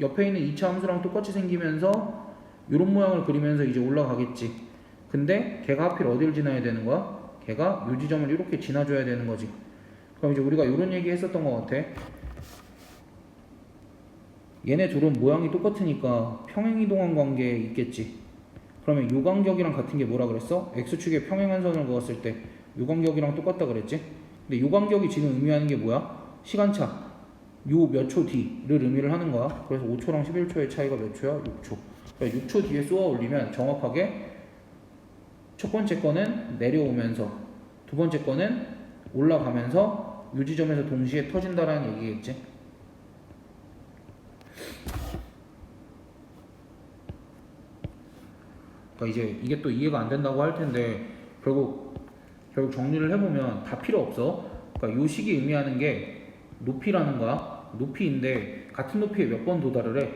[SPEAKER 1] 옆에 있는 2차 함수랑 똑같이 생기면서 이런 모양을 그리면서 이제 올라가겠지. 근데 걔가 하필 어디를 지나야 되는 거야? 걔가 이 지점을 이렇게 지나줘야 되는 거지. 그럼 이제 우리가 이런 얘기 했었던 것 같아. 얘네 둘은 모양이 똑같으니까 평행이동한 관계에 있겠지. 그러면 요간격이랑 같은 게 뭐라 그랬어? x축에 평행한 선을 그었을 때 요간격이랑 똑같다 그랬지? 근데 요간격이 지금 의미하는 게 뭐야? 시간차 요 몇 초 뒤를 의미를 하는 거야. 그래서 5초랑 11초의 차이가 몇 초야? 6초. 그러니까 6초 뒤에 쏘아 올리면 정확하게 첫 번째 거는 내려오면서 두 번째 거는 올라가면서 요 지점에서 동시에 터진다라는 얘기겠지. 그러니까 이제 이게 또 이해가 안 된다고 할 텐데 결국 정리를 해보면 다 필요 없어. 그러니까 요 식이 의미하는 게 높이라는 거야. 높이인데 같은 높이에 몇 번 도달을 해?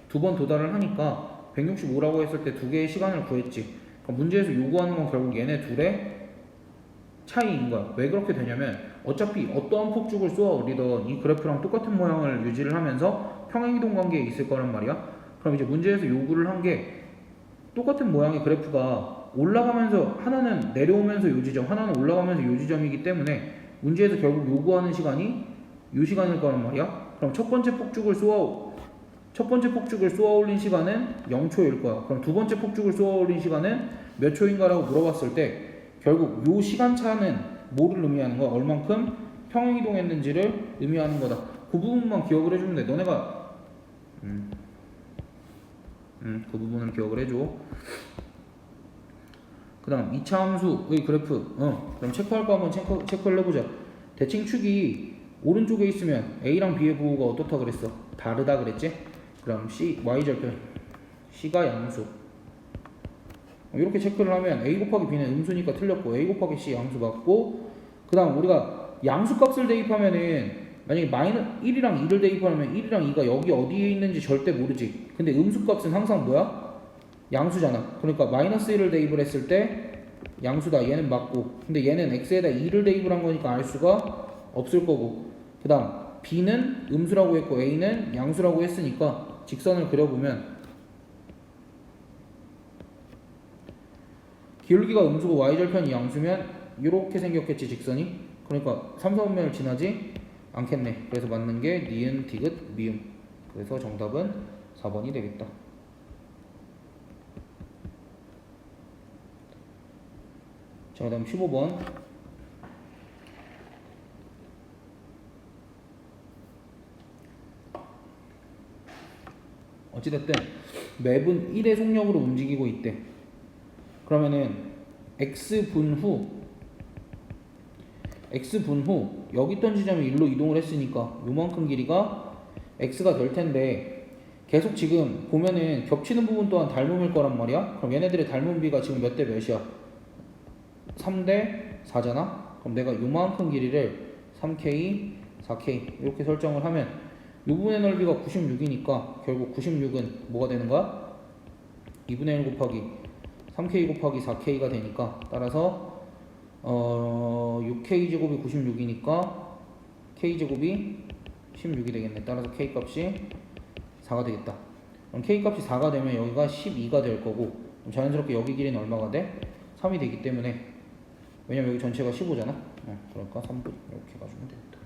[SPEAKER 1] 두 번 도달을 하니까 165라고 했을 때 두 개의 시간을 구했지. 그러니까 문제에서 요구하는 건 결국 얘네 둘의 차이인 거야. 왜 그렇게 되냐면 어차피 어떠한 폭죽을 쏘아 올리던 이 그래프랑 똑같은 모양을 유지를 하면서 평행이동 관계에 있을 거란 말이야. 그럼 이제 문제에서 요구를 한 게 똑같은 모양의 그래프가 올라가면서 하나는 내려오면서 요 지점, 하나는 올라가면서 요 지점이기 때문에 문제에서 결국 요구하는 시간이 요 시간일 거란 말이야. 그럼 첫 번째 폭죽을 쏘아 올린 시간은 0초일 거야. 그럼 두 번째 폭죽을 쏘아 올린 시간은 몇 초인가라고 물어봤을 때 결국 요 시간차는 뭐를 의미하는 거야? 얼만큼 평행이동했는지를 의미하는 거다. 그 부분만 기억을 해주면 돼. 너네가 그 부분을 기억을 해줘. 그 다음 2차 함수의 그래프 그럼 체크할 거 한번 체크를 해보자. 대칭축이 오른쪽에 있으면 A랑 B의 부호가 어떻다 그랬어? 다르다 그랬지? 그럼 Y절편 C가 양수. 이렇게 체크를 하면 A 곱하기 B는 음수니까 틀렸고 A 곱하기 C 양수 맞고, 그 다음 우리가 양수값을 대입하면은 만약에 마이너스 1이랑 2를 대입하면 1이랑 2가 여기 어디에 있는지 절대 모르지. 근데 음수값은 항상 뭐야? 양수잖아. 그러니까 마이너스 1을 대입을 했을 때 양수다. 얘는 맞고. 근데 얘는 x에다 2를 대입을 한 거니까 알 수가 없을 거고. 그 다음 b는 음수라고 했고 a는 양수라고 했으니까 직선을 그려보면 기울기가 음수고 y절편이 양수면 이렇게 생겼겠지 직선이. 그러니까 3, 4분면을 지나지 않겠네. 그래서 맞는 게 니은, 디귿, 미음. 그래서 정답은 4번이 되겠다. 자, 그 다음 15번. 어찌됐든 맵은 1의 속력으로 움직이고 있대. 그러면은 x분 후 여기 있던 지점에 1로 이동을 했으니까 요만큼 길이가 x가 될 텐데 계속 지금 보면은 겹치는 부분 또한 닮음일 거란 말이야. 그럼 얘네들의 닮음 비가 지금 몇 대 몇이야? 3대 4잖아. 그럼 내가 요만큼 길이를 3k, 4k 이렇게 설정을 하면 요 부분의 넓이가 96이니까 결국 96은 뭐가 되는 거야? 2분의 1 곱하기 3k 곱하기 4k가 되니까 따라서 6k제곱이 96이니까 k제곱이 16이 되겠네. 따라서 k값이 4가 되겠다. 그럼 k값이 4가 되면 여기가 12가 될 거고, 그럼 자연스럽게 여기 길이는 얼마가 돼? 3이 되기 때문에, 왜냐면 여기 전체가 15잖아. 그러니까 3분 이렇게 가주면 되겠다.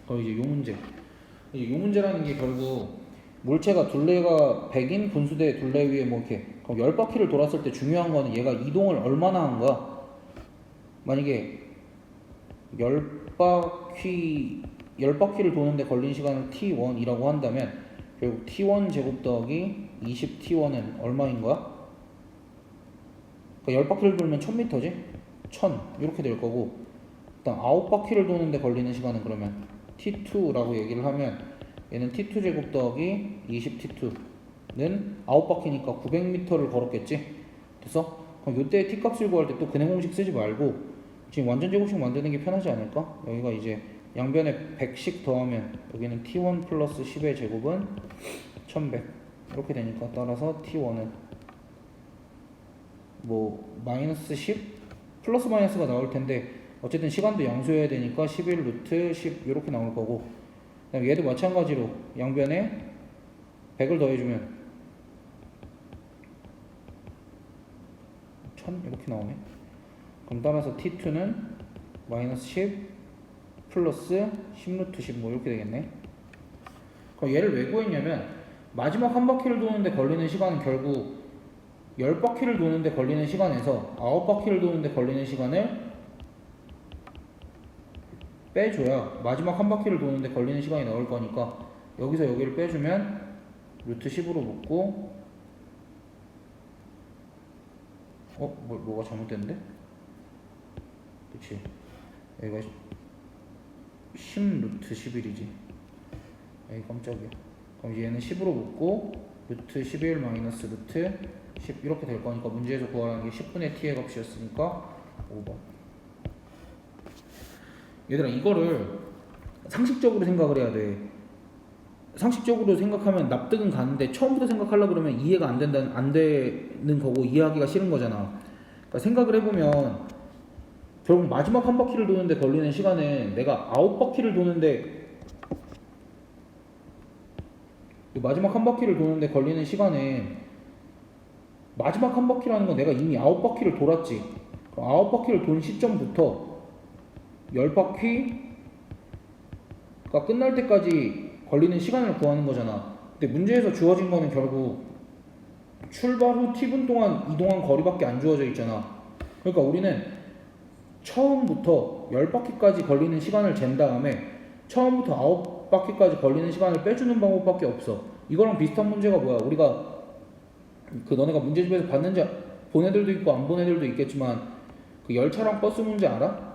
[SPEAKER 1] 그럼 이제 요 문제. 요 문제라는 게 결국 물체가 둘레가 100인 분수대 둘레 위에 뭐 이렇게 그럼 10바퀴를 돌았을 때 중요한 거는 얘가 이동을 얼마나 한 거야. 만약에 10바퀴를 도는데 걸린 시간을 t1이라고 한다면 결국 t1 제곱 더하기 20t1은 얼마인 거야? 그러니까 10바퀴를 돌면 1000m지? 1000 이렇게 될 거고, 일단 9바퀴를 도는데 걸리는 시간은 그러면 t2라고 얘기를 하면 얘는 t2 제곱 더하기 20t2는 9바퀴니까 900m를 걸었겠지. 됐어? 그럼 이때 t 값을 구할 때 또 근해 공식 쓰지 말고 지금 완전 제곱식 만드는 게 편하지 않을까? 여기가 이제 양변에 100씩 더하면 여기는 t1 플러스 10의 제곱은 1100 이렇게 되니까, 따라서 t1은 뭐 마이너스 10 플러스 마이너스가 나올 텐데 어쨌든 시간도 양수여야 되니까 11 루트 10 이렇게 나올 거고, 그다음에 얘도 마찬가지로 양변에 100을 더해주면 1000 이렇게 나오네. 그럼 따라서 t2는 마이너스 10 플러스 10 루트 10 뭐 이렇게 되겠네. 그럼 얘를 왜 구했냐면 마지막 한 바퀴를 도는데 걸리는 시간은 결국 10바퀴를 도는데 걸리는 시간에서 9바퀴를 도는데 걸리는 시간을 빼줘야 마지막 한 바퀴를 도는데 걸리는 시간이 나올 거니까, 여기서 여기를 빼주면 루트 10으로 묶고, 뭐가 잘못됐는데? 그치, 여기가 10 루트 11이지. 에이 깜짝이야. 그럼 이제 얘는 10으로 묶고 루트 11 마이너스 루트 10 이렇게 될 거니까, 문제에서 구하라는 게 10분의 t의 값이었으니까 5번. 얘들아, 이거를 상식적으로 생각을 해야 돼. 상식적으로 생각하면 납득은 가는데 처음부터 생각하려고 그러면 이해가 안 되는 거고 이해하기가 싫은 거잖아. 그러니까 생각을 해보면 결국 마지막 한 바퀴를 도는데 걸리는 시간은 내가 9바퀴를 도는데, 마지막 한 바퀴를 도는데 걸리는 시간은 마지막 한 바퀴라는 건 내가 이미 9바퀴를 돌았지. 그럼 9바퀴를 돈 시점부터 10바퀴가 끝날 때까지 걸리는 시간을 구하는 거잖아. 근데 문제에서 주어진 거는 결국 출발 후 t분 동안 이동한 거리밖에 안 주어져 있잖아. 그러니까 우리는 처음부터 10바퀴까지 걸리는 시간을 잰 다음에 처음부터 9바퀴까지 걸리는 시간을 빼주는 방법밖에 없어. 이거랑 비슷한 문제가 뭐야? 우리가 너네가 문제집에서 봤는지 본 애들도 있고 안 본 애들도 있겠지만 그 열차랑 버스 문제 알아?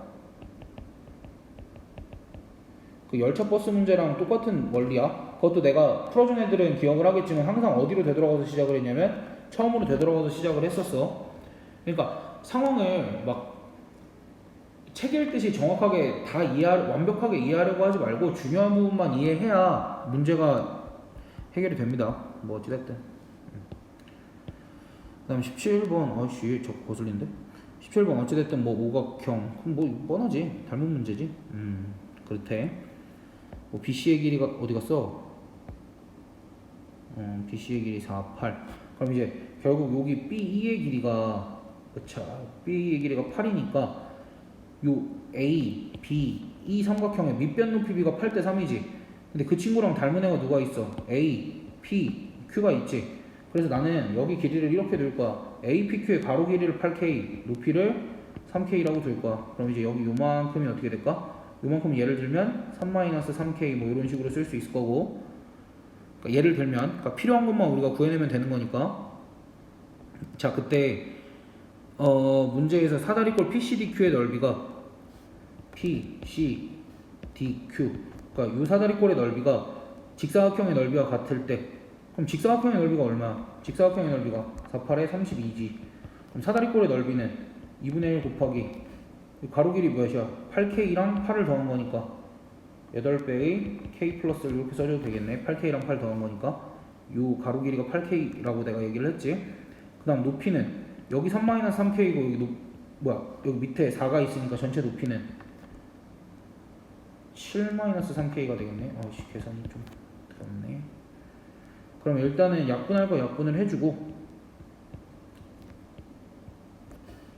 [SPEAKER 1] 그 열차 버스 문제랑 똑같은 원리야. 그것도 내가 풀어준 애들은 기억을 하겠지만 항상 어디로 되돌아가서 시작을 했냐면 처음으로 되돌아가서 시작을 했었어. 그러니까 상황을 막 책 읽듯이 정확하게 다 완벽하게 이해하려고 하지 말고 중요한 부분만 이해해야 문제가 해결이 됩니다. 뭐 어찌됐든. 그 다음 17번 아이씨 저 거슬린데. 17번 어찌됐든 뭐 오각형, 그럼 뭐 뻔하지, 닮은 문제지. 그렇대. 뭐 BC의 길이가 어디 갔어? BC의 길이 4, 8. 그럼 이제 결국 여기 B2의 길이가, 그쵸, B2의 길이가 8이니까 요 A, B, E 삼각형의 밑변 높이 B가 8대 3이지. 근데 그 친구랑 닮은 애가 누가 있어? A, P, Q가 있지. 그래서 나는 여기 길이를 이렇게 둘 거야. A, P, Q의 가로 길이를 8K, 높이를 3K라고 둘 거야. 그럼 이제 여기 요만큼이 어떻게 될까? 요만큼 예를 들면 3-3K 뭐 이런 식으로 쓸 수 있을 거고, 그러니까 예를 들면, 그러니까 필요한 것만 우리가 구해내면 되는 거니까. 자, 그때 문제에서 사다리꼴 PCDQ의 넓이가 PCDQ, 그러니까 이 사다리꼴의 넓이가 직사각형의 넓이와 같을 때, 그럼 직사각형의 넓이가 얼마야? 직사각형의 넓이가 4,8에 32지. 그럼 사다리꼴의 넓이는 2분의 1 곱하기 가로 길이 몇이야? 8K랑 8을 더한 거니까 8배의 K 플러스를 이렇게 써줘도 되겠네. 8K랑 8 더한 거니까 요 가로 길이가 8K라고 내가 얘기를 했지. 그 다음 높이는 여기 3-3K고 여기 여기 밑에 4가 있으니까 전체 높이는 7-3K가 되겠네. 아이씨 계산이 좀 그렇네. 그럼 일단은 약분할 거 약분을 해주고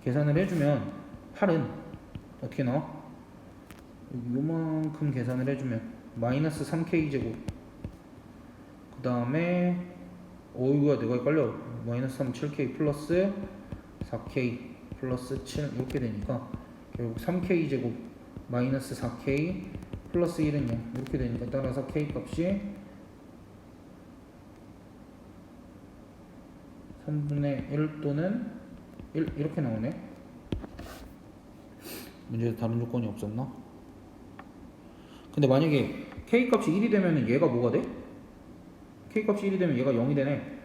[SPEAKER 1] 계산을 해주면 8은 어떻게 나와? 요만큼 계산을 해주면 마이너스 3K 제곱, 그 다음에 어이구야 내가 헷갈려. 마이너스 3 7K 플러스 4K 플러스 7 이렇게 되니까 결국 3K 제곱 마이너스 4K 플러스 1은 0 이렇게 되니까, 따라서 K 값이 3분의 1 또는 1 이렇게 나오네. 문제에서 다른 조건이 없었나? 근데 만약에 k 값이 1이 되면 얘가 뭐가 돼? k 값이 1이 되면 얘가 0이 되네.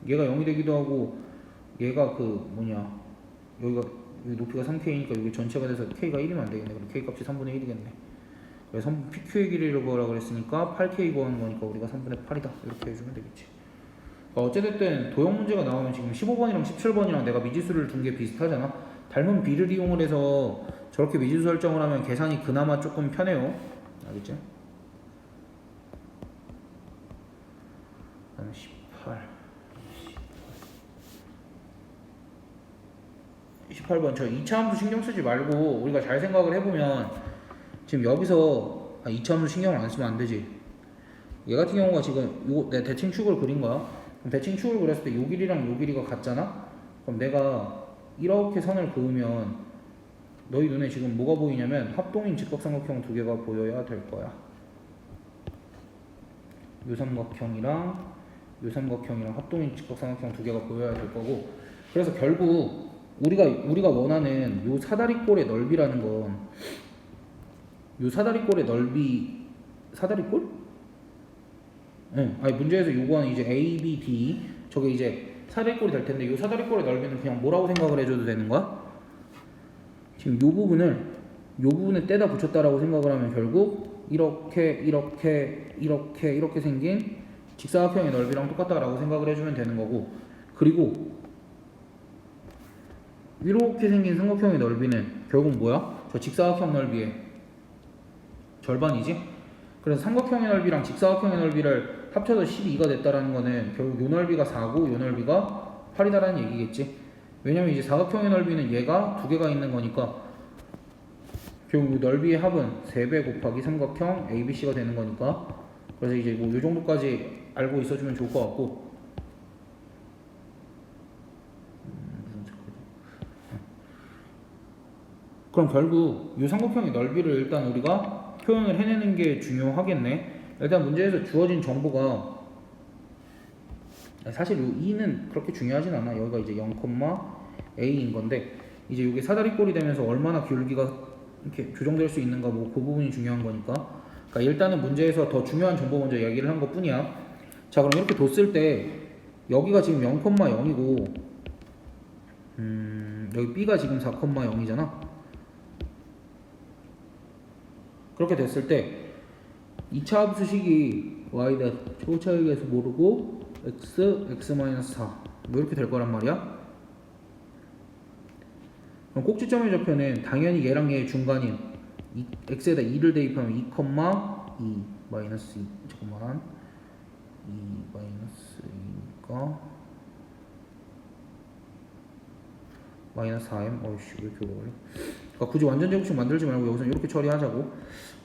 [SPEAKER 1] 얘가 0이 되기도 하고 얘가 그 뭐냐 여기가 여기 높이가 3k니까 여기 전체가 돼서 k가 1이면 안 되겠네. 그럼 k 값이 3분의 1이겠네. 그래서 PQ의 길이를 구하라 그랬으니까 8k 구하는 거니까 우리가 3분의 8이다 이렇게 해주면 되겠지. 어쨌든 도형 문제가 나오면 지금 15번이랑 17번이랑 내가 미지수를 둔 게 비슷하잖아. 닮은 비를 이용을 해서 저렇게 미지수 설정을 하면 계산이 그나마 조금 편해요. 알겠지? 그다음에 18번 저 2차 함수 신경 쓰지 말고 우리가 잘 생각을 해보면 지금 여기서 2차 함수 신경을 안 쓰면 안 되지. 얘 같은 경우가 지금 요 내 대칭 축을 그린 거야. 그럼 대칭 축을 그렸을 때 요 길이랑 요 길이가 같잖아. 그럼 내가 이렇게 선을 그으면 너희 눈에 지금 뭐가 보이냐면 합동인 직각삼각형 두 개가 보여야 될 거야. 요 삼각형이랑 요 삼각형이랑 합동인 직각삼각형 두 개가 보여야 될 거고. 그래서 결국 우리가 원하는 요 사다리꼴의 넓이라는 건 요 사다리꼴의 넓이 사다리꼴? 응. 아니 문제에서 요구하는 이제 A, B, D 저게 이제 사다리꼴이 될 텐데 요 사다리꼴의 넓이는 그냥 뭐라고 생각을 해줘도 되는 거야? 지금 요 부분을 떼다 붙였다라고 생각을 하면 결국 이렇게 생긴 직사각형의 넓이랑 똑같다라고 생각을 해주면 되는 거고. 그리고 이렇게 생긴 삼각형의 넓이는 결국 뭐야? 저 직사각형 넓이의 절반이지? 그래서 삼각형의 넓이랑 직사각형의 넓이를 합쳐서 12가 됐다라는 거는 결국 요 넓이가 4고 요 넓이가 8이다라는 얘기겠지. 왜냐면 이제 사각형의 넓이는 얘가 두 개가 있는 거니까 결국 넓이의 합은 3배 곱하기 삼각형 ABC가 되는 거니까. 그래서 이제 뭐 요 정도까지 알고 있어주면 좋을 것 같고. 그럼 결국 이 삼각형의 넓이를 일단 우리가 표현을 해내는 게 중요하겠네. 일단 문제에서 주어진 정보가 사실 이 2는 그렇게 중요하진 않아. 여기가 이제 0,a인 건데 이제 이게 사다리꼴이 되면서 얼마나 기울기가 이렇게 조정될 수 있는가 뭐 그 부분이 중요한 거니까. 그러니까 일단은 문제에서 더 중요한 정보 먼저 이야기를 한 것뿐이야. 자 그럼 이렇게 뒀을 때 여기가 지금 0,0이고 여기 b가 지금 4,0이잖아. 그렇게 됐을 때 2차 함수식이 y다 초차익에서 모르고 x-4 뭐 이렇게 될 거란 말이야. 그럼 꼭지점의 좌표는 당연히 얘랑 얘의 중간인 x에다 2를 대입하면 2, 2 마이너스 2 잠깐만 2 마이너스 2니까 마이너스 4m 어이씨 왜 이렇게 어려워. 그러니까 굳이 완전 제곱식 만들지 말고 여기서 이렇게 처리하자고.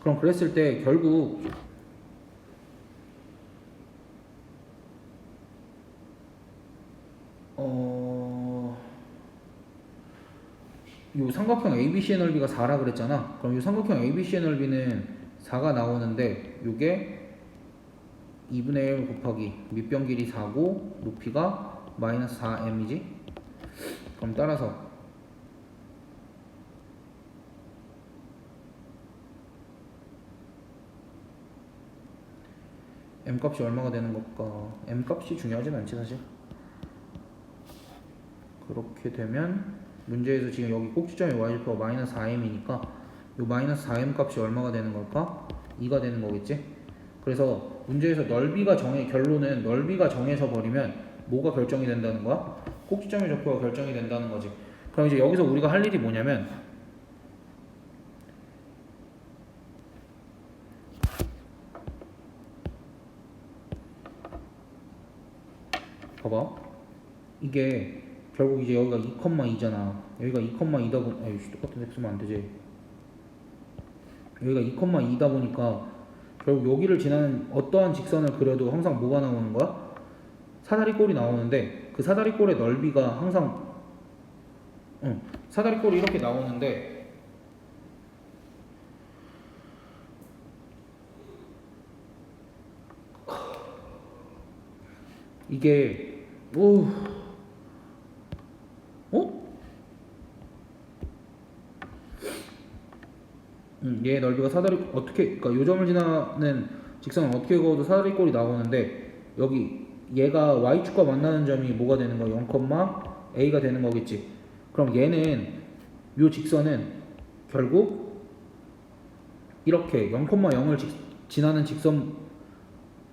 [SPEAKER 1] 그럼 그랬을 때 결국 요 삼각형 ABC의 넓이가 4라 그랬잖아. 그럼 요 삼각형 ABC의 넓이는 4가 나오는데 요게 2분의 1 곱하기 밑변 길이 4고 높이가 마이너스 4m이지. 그럼 따라서 m값이 얼마가 되는 걸까? m값이 중요하진 않지 사실. 그렇게 되면 문제에서 지금 여기 꼭지점의 y좌표가 마이너스 4m이니까 요 마이너스 4m 값이 얼마가 되는 걸까? 2가 되는 거겠지? 그래서 문제에서 결론은 넓이가 정해져 버리면 뭐가 결정이 된다는 거야? 꼭지점의 좌표가 결정이 된다는 거지. 그럼 이제 여기서 우리가 할 일이 뭐냐면 봐봐. 이게 결국 이제 여기가 2,2잖아. 여기가 2,2다 보니 아이씨 똑같은 색 쓰면 안 되지. 여기가 2,2다 보니까 결국 여기를 지나는 어떠한 직선을 그려도 항상 뭐가 나오는 거야? 사다리꼴이 나오는데 그 사다리꼴의 넓이가 항상 사다리꼴이 이렇게 나오는데 이게 얘의 넓이가 사다리 어떻게 그러니까 요점을 지나는 직선을 어떻게 그어도 사다리꼴이 나오는데 여기 얘가 y축과 만나는 점이 뭐가 되는 거야? 0,a가 되는 거겠지. 그럼 얘는 요 직선은 결국 이렇게 0,0을 지나는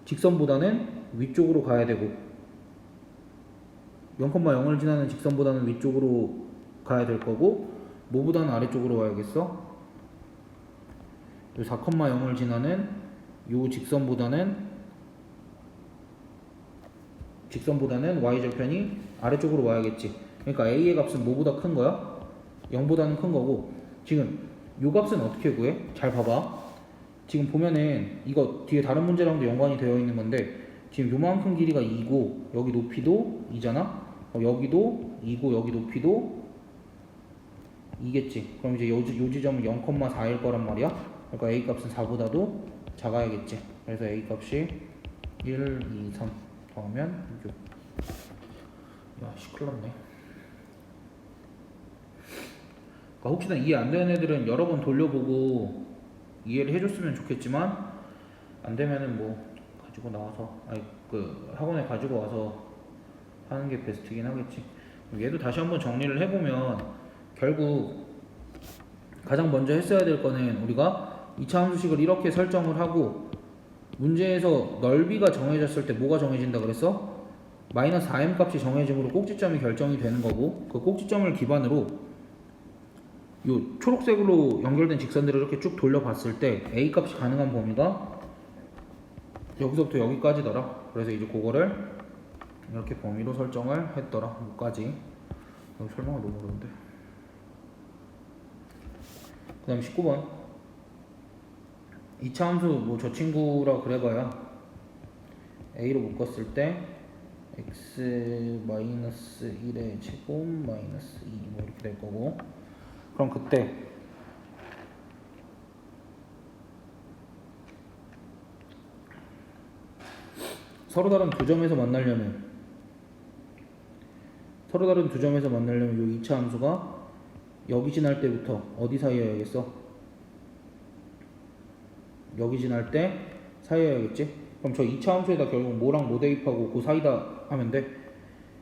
[SPEAKER 1] 직선보다는 위쪽으로 가야 되고 0,0을 지나는 직선보다는 위쪽으로 가야 될 거고 뭐보다는 아래쪽으로 와야겠어? 요 4,0을 지나는 요 직선보다는 y절편이 아래쪽으로 와야겠지. 그러니까 a의 값은 뭐보다 큰 거야? 0보다는 큰 거고 지금 요 값은 어떻게 구해? 잘 봐봐. 지금 보면은 이거 뒤에 다른 문제랑도 연관이 되어 있는 건데 지금 요만큼 길이가 2고 여기 높이도 2잖아? 여기도 2고 여기 높이도 2겠지. 그럼 이제 요 지점은 0,4일 거란 말이야. 그러니까 a 값은 4보다도 작아야겠지. 그래서 a 값이 1, 2, 3 더하면 6. 야, 시끄럽네. 그러니까 혹시나 이해 안 되는 애들은 여러 번 돌려보고 이해를 해줬으면 좋겠지만 안 되면은 뭐 가지고 나와서 그 학원에 가지고 와서 하는 게 베스트긴 하겠지. 얘도 다시 한번 정리를 해보면 결국 가장 먼저 했어야 될 거는 우리가 2차 함수식을 이렇게 설정을 하고 문제에서 넓이가 정해졌을 때 뭐가 정해진다 그랬어? 마이너스 4m 값이 정해짐으로 꼭지점이 결정이 되는 거고 그 꼭지점을 기반으로 요 초록색으로 연결된 직선들을 이렇게 쭉 돌려봤을 때 a 값이 가능한 범위가 여기서부터 여기까지더라. 그래서 이제 그거를 이렇게 범위로 설정을 했더라. 여기까지. 여기 설명을 너무 어려운데. 그 다음 19번 2차 함수 뭐 저 친구라 그래봐야 a로 묶었을 때 x-1의 제곱 마이너스 2 뭐 이렇게 될 거고 그럼 그때 서로 다른 두 점에서 만나려면 요 2차 함수가 여기 지날 때부터 어디 사이여야겠어? 여기 지날 때 사이여야겠지? 그럼 저 2차 함수에다 결국 뭐랑 뭐 대입하고 그 사이다 하면 돼?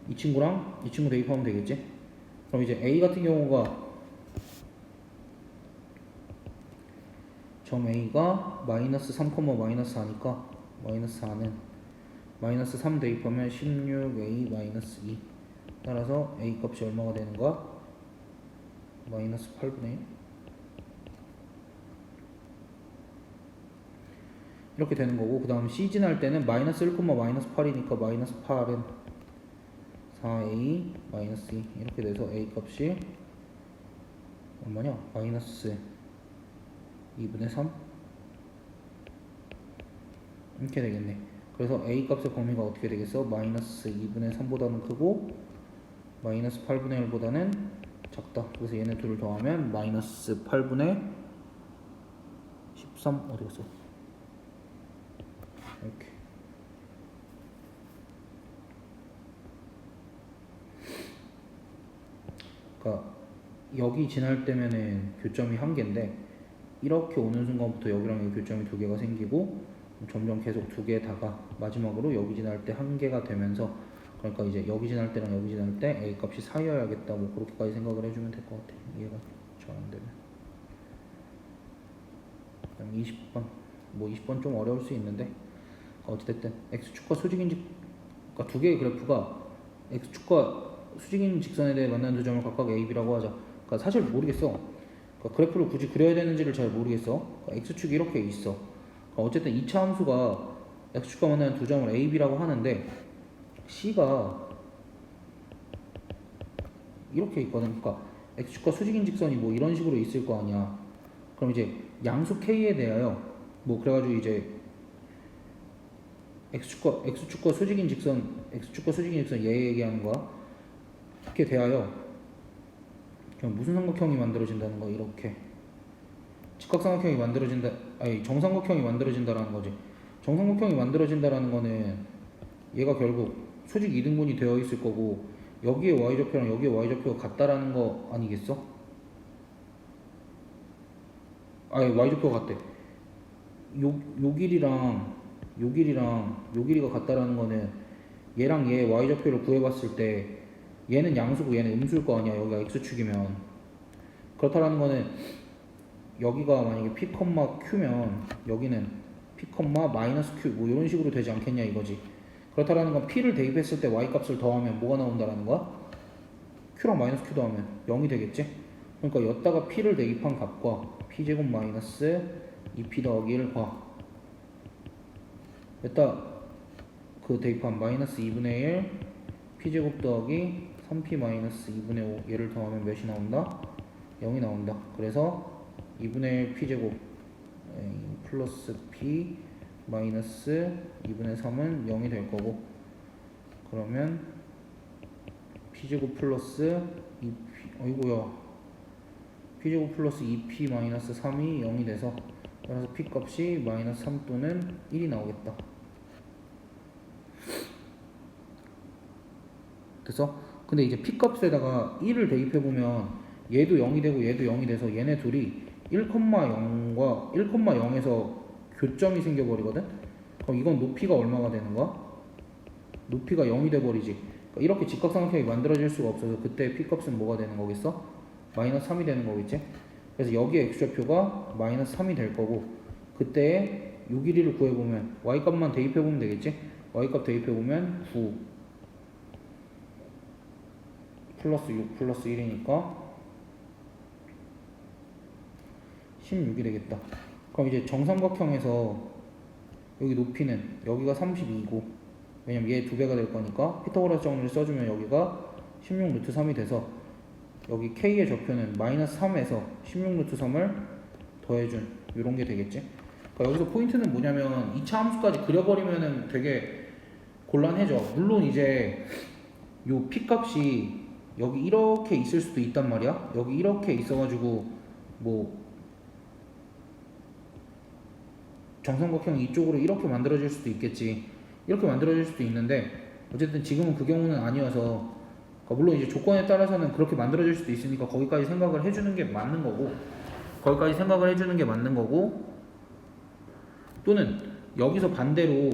[SPEAKER 1] 이 친구랑 이 친구 대입하면 되겠지? 그럼 이제 a 같은 경우가 점 a가 마이너스 3, 마이너스 4니까 마이너스 4는 마이너스 3 대입하면 16a 마이너스 2 따라서 a 값이 얼마가 되는가? 마이너스 8분의 1 이렇게 되는 거고 그 다음 c 지날 때는 마이너스 1, 마이너스 8이니까 마이너스 8은 4a 마이너스 2 이렇게 돼서 a 값이 얼마냐? 마이너스 2분의 3 이렇게 되겠네. 그래서 a 값의 범위가 어떻게 되겠어? 마이너스 2분의 3보다는 크고 마이너스 8분의 1보다는 작다. 그래서 얘네 둘을 더하면 마이너스 8분의 13 어디 갔어? 이렇게. 그러니까 여기 지날 때면은 교점이 한 개인데 이렇게 오는 순간부터 여기랑 여기 교점이 두 개가 생기고 점점 계속 두 개다가 마지막으로 여기 지날 때 한 개가 되면서 그러니까 이제 여기 지날 때랑 여기 지날 때 a 값이 사이여야겠다 뭐 그렇게까지 생각을 해주면 될 것 같아. 이해가 잘 안 되면. 그다음 20번 뭐 20번 좀 어려울 수 있는데 어찌됐든 x축과 수직인 그러니까 두 개의 그래프가 x축과 수직인 직선에 대해 만나는 두 점을 각각 a, b라고 하자. 그러니까 사실 모르겠어. 그러니까 그래프를 굳이 그려야 되는지를 잘 모르겠어. 그러니까 x축이 이렇게 있어. 그러니까 어쨌든 2차 함수가 x축과 만나는 두 점을 a, b라고 하는데 c가 이렇게 있거든. 그러니까 x축과 수직인 직선이 뭐 이런 식으로 있을 거 아니야. 그럼 이제 양수 k에 대하여 뭐 그래가지고 이제 x축과 수직인 직선 얘 얘기하는 거야. 이렇게 대하여 그냥 무슨 삼각형이 만들어진다는 거야. 이렇게 직각삼각형이 만들어진다. 아니 정삼각형이 만들어진다라는 거지. 정삼각형이 만들어진다라는 거는 얘가 결국 수직 이등분이 되어 있을 거고 여기에 y좌표랑 여기에 y좌표가 같다라는 거 아니겠어? y좌표가 같대. 요 길이랑 요 길이가 같다라는 거는 얘랑 얘 y좌표를 구해봤을 때 얘는 양수고 얘는 음수일 거 아니야. 여기가 x축이면. 그렇다라는 거는 여기가 만약에 p, q면 여기는 p, q 뭐 이런 식으로 되지 않겠냐 이거지. 그렇다라는 건 p를 대입했을 때 y 값을 더하면 뭐가 나온다라는 거야? q랑 q 더하면 0이 되겠지? 그러니까 여기다가 p를 대입한 값과 p제곱 마이너스 2p 더하기 1과 여기다 그 대입한 마이너스 2분의 1 p제곱 더하기 3p 마이너스 2분의 5 얘를 더하면 몇이 나온다? 0이 나온다. 그래서 2분의 1 p제곱 플러스 p 마이너스 2분의 3은 0이 될 거고, 그러면 p제곱 플러스 2p 어이구야 p제곱 플러스 2p 마이너스 3이 0이 돼서 그래서 p 값이 마이너스 3 또는 1이 나오겠다. 그래서 근데 이제 p 값에다가 1을 대입해보면 얘도 0이 되고 얘도 0이 돼서 얘네 둘이 1,0과 1,0에서 교점이 생겨버리거든? 그럼 이건 높이가 얼마가 되는 거야? 높이가 0이 돼버리지. 그러니까 이렇게 직각삼각형이 만들어질 수가 없어서 그때 p 값은 뭐가 되는 거겠어? 마이너스 3이 되는 거겠지? 그래서 여기에 x좌표가 마이너스 3이 될 거고, 그때 요 길이를 구해보면 y 값만 대입해보면 되겠지? y 값 대입해보면 9 플러스 6 플러스 1이니까 16이 되겠다. 그럼 이제 정삼각형에서 여기 높이는 여기가 32고, 왜냐면 얘 2배가 될 거니까 피타고라스 정리를 써주면 여기가 16 루트 3이 돼서 여기 k의 좌표는 마이너스 3에서 16 루트 3을 더해준 이런 게 되겠지. 그러니까 여기서 포인트는 뭐냐면 2차 함수까지 그려버리면은 되게 곤란해져. 물론 이제 요 p 값이 여기 이렇게 있을 수도 있단 말이야. 여기 이렇게 있어가지고 뭐 정삼각형이 이쪽으로 이렇게 만들어질 수도 있겠지. 이렇게 만들어질 수도 있는데 어쨌든 지금은 그 경우는 아니어서, 그러니까 물론 이제 조건에 따라서는 그렇게 만들어질 수도 있으니까 거기까지 생각을 해주는 게 맞는 거고, 또는 여기서 반대로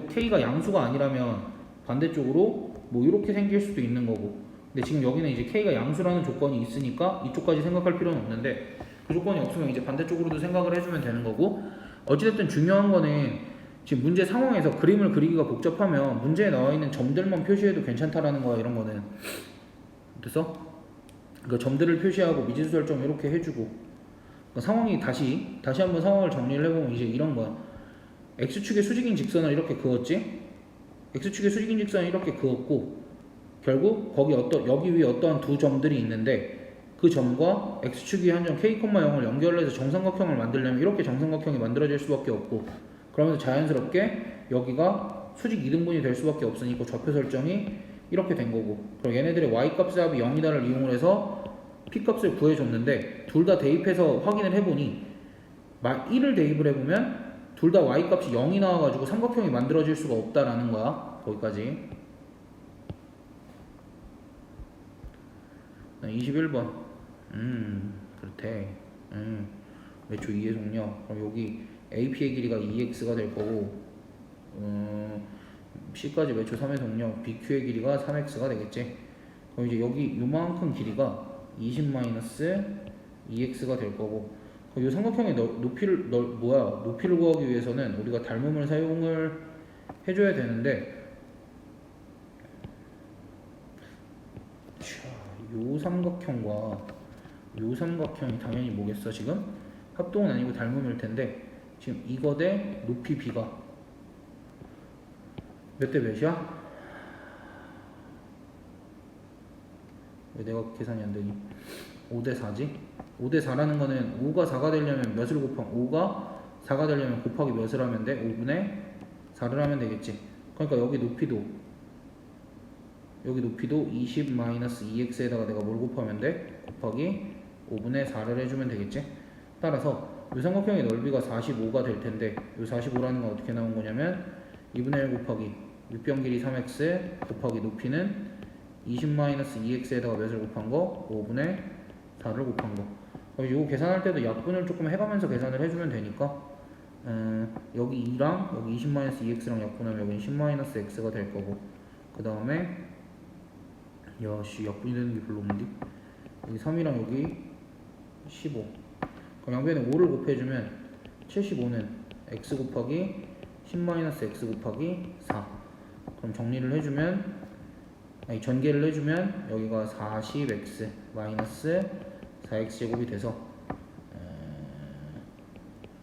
[SPEAKER 1] k가 양수가 아니라면 반대쪽으로 뭐 이렇게 생길 수도 있는 거고, 근데 지금 여기는 이제 k가 양수라는 조건이 있으니까 이쪽까지 생각할 필요는 없는데, 그 조건이 없으면 이제 반대쪽으로도 생각을 해주면 되는 거고, 어찌됐든 중요한 거는 지금 문제 상황에서 그림을 그리기가 복잡하면 문제에 나와 있는 점들만 표시해도 괜찮다라는 거야. 이런 거는 그래서 그 점들을 표시하고 미지수 설정 이렇게 해주고, 그러니까 상황이 다시 한번 상황을 정리를 해보면 이제 이런 거야. x축의 수직인 직선을 이렇게 그었지. x축의 수직인 직선을 이렇게 그었고, 결국 거기 여기 위에 어떠한 두 점들이 있는데 그 점과 x축 위에 한 점 k, 0을 연결해서 정삼각형을 만들려면 이렇게 정삼각형이 만들어질 수밖에 없고, 그러면서 자연스럽게 여기가 수직 2등분이 될 수밖에 없으니까 좌표 설정이 이렇게 된 거고, 그럼 얘네들의 y값의 합이 0이다를 이용을 해서 p값을 구해줬는데 둘 다 대입해서 확인을 해보니 1을 대입을 해보면 둘 다 y값이 0이 나와가지고 삼각형이 만들어질 수가 없다라는 거야. 거기까지. 21번 그렇대. 매초 2의 속력. 그럼 여기 AP의 길이가 2x가 될 거고, C까지 매초 3의 속력, BQ의 길이가 3x가 되겠지. 그럼 이제 여기 요만큼 길이가 20-2x가 될 거고, 이 삼각형의 높이를 구하기 위해서는 우리가 닮음을 사용을 해줘야 되는데, 요 삼각형과 요 삼각형이 당연히 뭐겠어? 지금 합동은 아니고 닮음일 텐데, 지금 이거 대 높이 b가 몇 대 몇이야? 왜 내가 계산이 안 되니? 5대 4지? 5대 4라는 거는 5가 4가 되려면 몇을 5가 4가 되려면 곱하기 몇을 하면 돼? 5분의 4를 하면 되겠지. 그러니까 여기 높이도 20-2x에다가 내가 뭘 곱하면 돼? 곱하기 5분의 4를 해주면 되겠지. 따라서 이 삼각형의 넓이가 45가 될 텐데, 이 45라는 건 어떻게 나온 거냐면 2분의 1 곱하기 밑변 길이 3x 곱하기 높이는 20-2x에다가 몇을 곱한 거? 5분의 4를 곱한 거. 이거 계산할 때도 약분을 조금 해가면서 계산을 해주면 되니까 여기 2랑 여기 20-2x랑 약분하면 여기 10-x가 될 거고, 그 다음에 야씨 약분이 되는 게 별로 없는데, 여기 3이랑 여기 15, 그럼 양변에 5를 곱해주면 75는 x 곱하기 10-x 곱하기 4. 그럼 정리를 해주면, 아니 전개를 해주면 여기가 40x 마이너스 4x 제곱이 돼서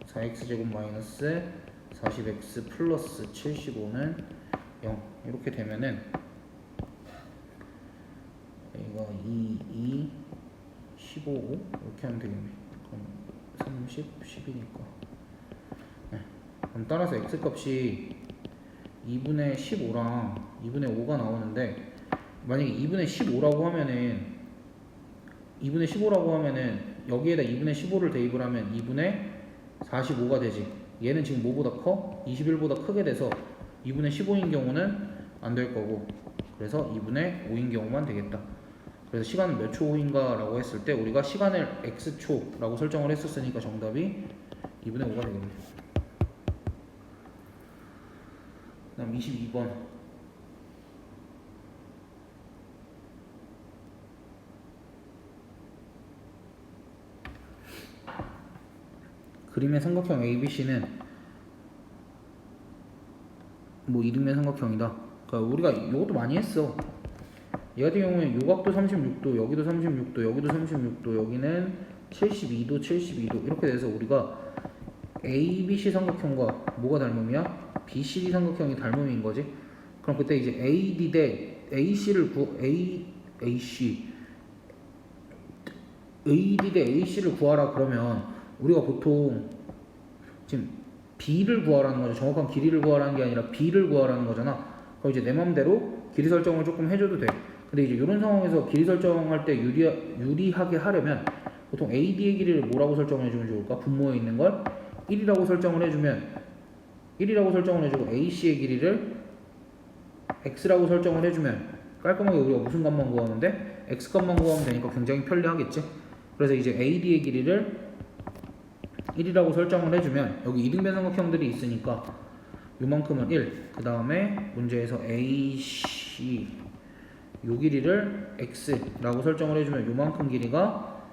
[SPEAKER 1] 4x 제곱 마이너스 40x 플러스 75는 0. 이렇게 되면은 이거 2, 15 이렇게 하면 되겠네. 그럼 30, 10이니까. 네. 그럼 따라서 x 값이 2분의 15랑 2분의 5가 나오는데, 만약에 2분의 15라고 하면은 여기에다 2분의 15를 대입을 하면 2분의 45가 되지. 얘는 지금 뭐보다 커? 21보다 크게 돼서 2분의 15인 경우는 안 될 거고, 그래서 2분의 5인 경우만 되겠다. 그래서 시간은 몇 초인가 라고 했을 때 우리가 시간을 x초라고 설정을 했었으니까 정답이 2분의 5가 되겠네. 그 다음 22번. 그림의 삼각형 ABC는 뭐 이등변 삼각형이다. 그러니까 우리가 이것도 많이 했어. 얘 같은 경우는 요각도 36도, 여기도 36도, 여기도 36도, 여기는 72도, 72도 이렇게 돼서 우리가 ABC 삼각형과 뭐가 닮음이야? BCD 삼각형이 닮음인 거지. 그럼 그때 이제 AD 대 AC를 AD 대 AC를 구하라 그러면 우리가 보통 지금 B를 구하라는 거죠. 정확한 길이를 구하라는 게 아니라 B를 구하라는 거잖아. 그럼 이제 내 맘대로 길이 설정을 조금 해줘도 돼. 근데 이제 이런 상황에서 길이 설정할 때 유리하게 하려면 보통 AD의 길이를 뭐라고 설정을 해주면 좋을까? 분모에 있는 걸 1이라고 설정을 해주고 AC의 길이를 X라고 설정을 해주면 깔끔하게 우리가 무슨 값만 구하는데? X 값만 구하면 되니까 굉장히 편리하겠지? 그래서 이제 AD의 길이를 1이라고 설정을 해주면 여기 이등변 삼각형들이 있으니까 요만큼은 1, 그 다음에 문제에서 AC 요 길이를 x라고 설정을 해주면 요만큼 길이가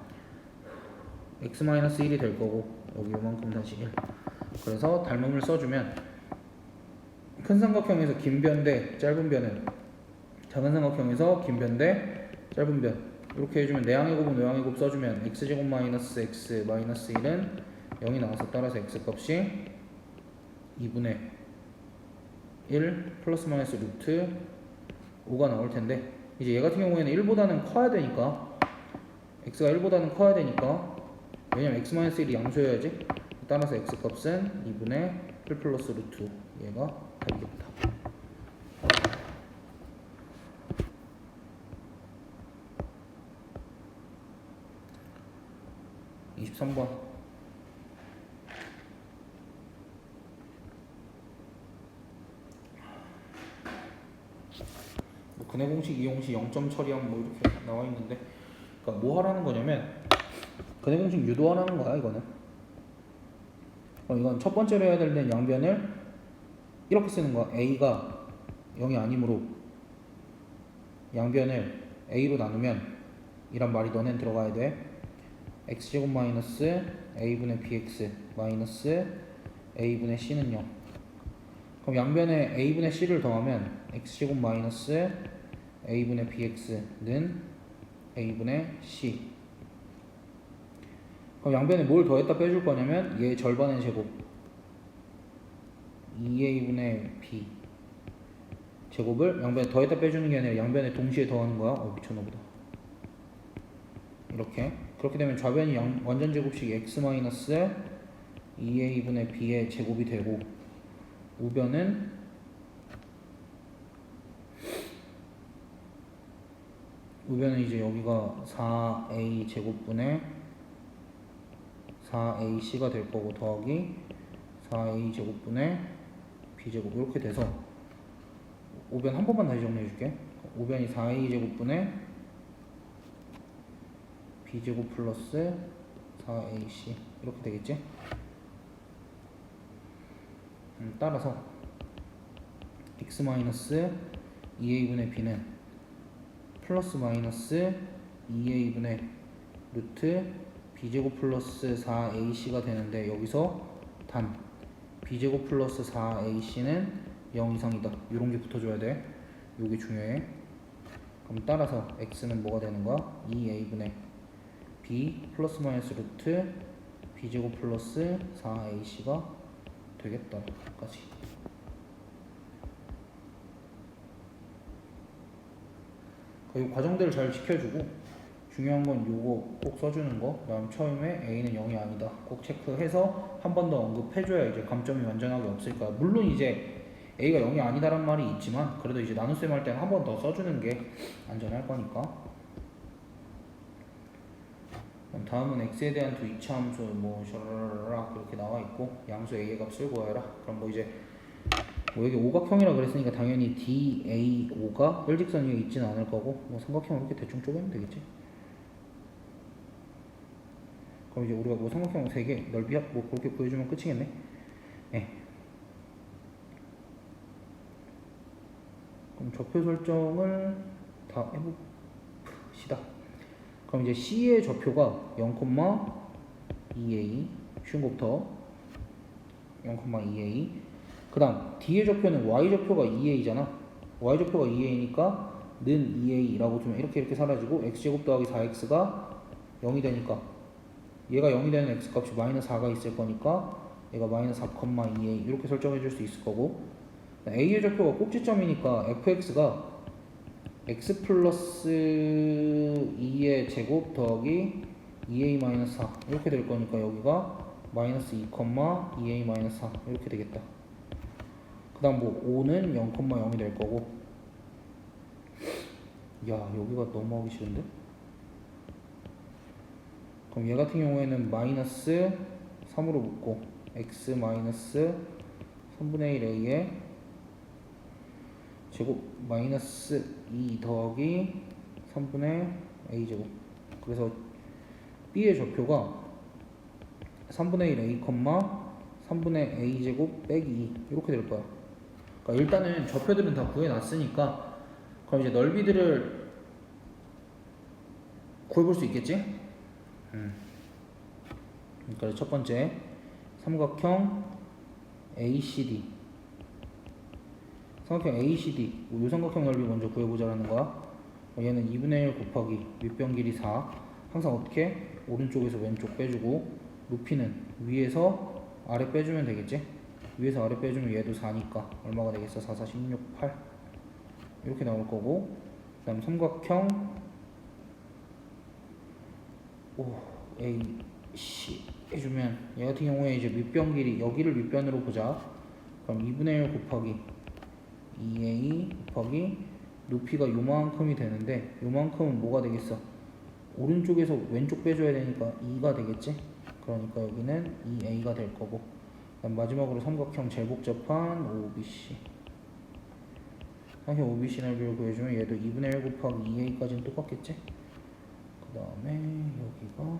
[SPEAKER 1] x-1이 될 거고, 여기 요만큼 다시 1. 그래서 닮음을 써주면 큰 삼각형에서 긴 변 대 짧은 변은 작은 삼각형에서 긴 변 대 짧은 변, 이렇게 해주면 내항의 곱은 외항의 곱 써주면 x제곱 마이너스 x 마이너스 1은 0이 나와서 따라서 x 값이 2분의 1 플러스 마이너스 루트 5가 나올 텐데, 이제 얘 같은 경우에는 1보다는 커야 되니까, x가 1보다는 커야 되니까, 왜냐면 x-1이 양수여야지. 따라서 x 값은 2분의 1 플러스 루트 5, 얘가 답이겠다. 23번. 근해 공식, 이용식, 0점 처리하면 뭐 이렇게 나와 있는데, 그러니까 뭐 하라는 거냐면 근해 공식 유도하라는 거야 이거는. 이건 첫 번째로 해야 될 때는 양변을 이렇게 쓰는 거야. a가 0이 아니므로 양변을 a로 나누면 이란 말이 너넨 들어가야 돼. x제곱 마이너스 a분의 bx 마이너스 a분의 c는 0. 그럼 양변에 a분의 c를 더하면 x제곱 마이너스 a분의 bx는 a분의 c. 그럼 양변에 뭘 더했다 빼줄 거냐면 얘 절반의 제곱 2a분의 b 제곱을 양변에 더했다 빼주는 게 아니라 양변에 동시에 더하는 거야. 미쳤나보다. 이렇게. 그렇게 되면 좌변이 완전 제곱식 x 마이너스 2a분의 b의 제곱이 되고, 우변은 이제 여기가 4a 제곱분의 4ac가 될 거고, 더하기 4a 제곱분의 b제곱, 이렇게 돼서 우변 한 번만 다시 정리해 줄게. 우변이 4a 제곱분의 b제곱 플러스 4ac 이렇게 되겠지? 따라서 x 마이너스 2a분의 b는 플러스 마이너스 2a분의 루트 b제곱 플러스 4ac가 되는데, 여기서 단 b제곱 플러스 4ac는 0 이상이다. 이런 게 붙어줘야 돼. 요게 중요해. 그럼 따라서 x는 뭐가 되는 거야? 2a분의 b 플러스 마이너스 루트 b제곱 플러스 4ac가 되겠다. 까지. 이 과정들을 잘 지켜주고, 중요한 건 요거 꼭 써주는 거. 그다음 처음에 a는 0이 아니다 꼭 체크해서 한 번 더 언급해줘야 이제 감점이 완전하게 없을 거야. 물론 이제 a가 0이 아니다란 말이 있지만, 그래도 이제 나눗셈 할 때는 한 번 더 써주는 게 안전할 거니까. 그럼 다음은 x에 대한 두 이차함수 뭐 샤라라라 그렇게 나와 있고, 양수 a의 값을 구하여라. 그럼 뭐 이제 뭐 여기 오각형이라 그랬으니까 당연히 DAO가 일직선 위에 있지는 않을 거고, 뭐 삼각형 이렇게 대충 쪼개면 되겠지. 그럼 이제 우리가 뭐 삼각형 3개 넓이 뭐 그렇게 구해주면 끝이겠네. 네. 그럼 좌표 설정을 다 해봅시다. 그럼 이제 C의 좌표가 0,2a 쉬운 것부터 0,2a. 그 다음 D의 좌표는 Y좌표가 2a잖아. Y좌표가 2a니까 는 2a라고 두면 이렇게 사라지고, x제곱 더하기 4x가 0이 되니까 얘가 0이 되는 x값이 마이너스 4가 있을 거니까 얘가 마이너스 4,2a 이렇게 설정해 줄 수 있을 거고, a의 좌표가 꼭지점이니까 fx가 x 플러스 2의 제곱 더하기 2a 마이너스 4 이렇게 될 거니까 여기가 마이너스 2,2a 마이너스 4 이렇게 되겠다. 그 다음 뭐 5는 0,0이 될 거고. 야, 여기가 너무 하기 싫은데? 그럼 얘 같은 경우에는 마이너스 3으로 묶고 x 마이너스 3분의 1a에 제곱 마이너스 2 더하기 3분의 a제곱. 그래서 b의 좌표가 3분의 1 a, 3분의 a제곱 빼기 2 이렇게 될 거야. 그러니까 일단은 좌표들은 다 구해놨으니까 그럼 이제 넓이들을 구해볼 수 있겠지? 그러니까 첫 번째 삼각형 ACD. 삼각형 ACD, 이 삼각형 넓이 먼저 구해보자라는 거야. 얘는 2분의 1 곱하기 밑변 길이 4. 항상 어떻게? 오른쪽에서 왼쪽 빼주고, 높이는 위에서 아래 빼주면 되겠지? 위에서 아래 빼주면 얘도 4니까 얼마가 되겠어? 4, 4, 16, 8 이렇게 나올 거고, 그 다음 삼각형 AC 해주면 얘 같은 경우에 이제 밑변 길이, 여기를 밑변으로 보자. 그럼 2분의 1 곱하기 2a 곱하기 높이가 요만큼이 되는데, 요만큼은 뭐가 되겠어? 오른쪽에서 왼쪽 빼줘야 되니까 2가 되겠지? 그러니까 여기는 2a가 될 거고, 그다음 마지막으로 삼각형 제일 복잡한 OBC. 삼각형 OBC 넓이를 구해주면 얘도 2분의 1 곱하기 2a까지는 똑같겠지? 그 다음에 여기가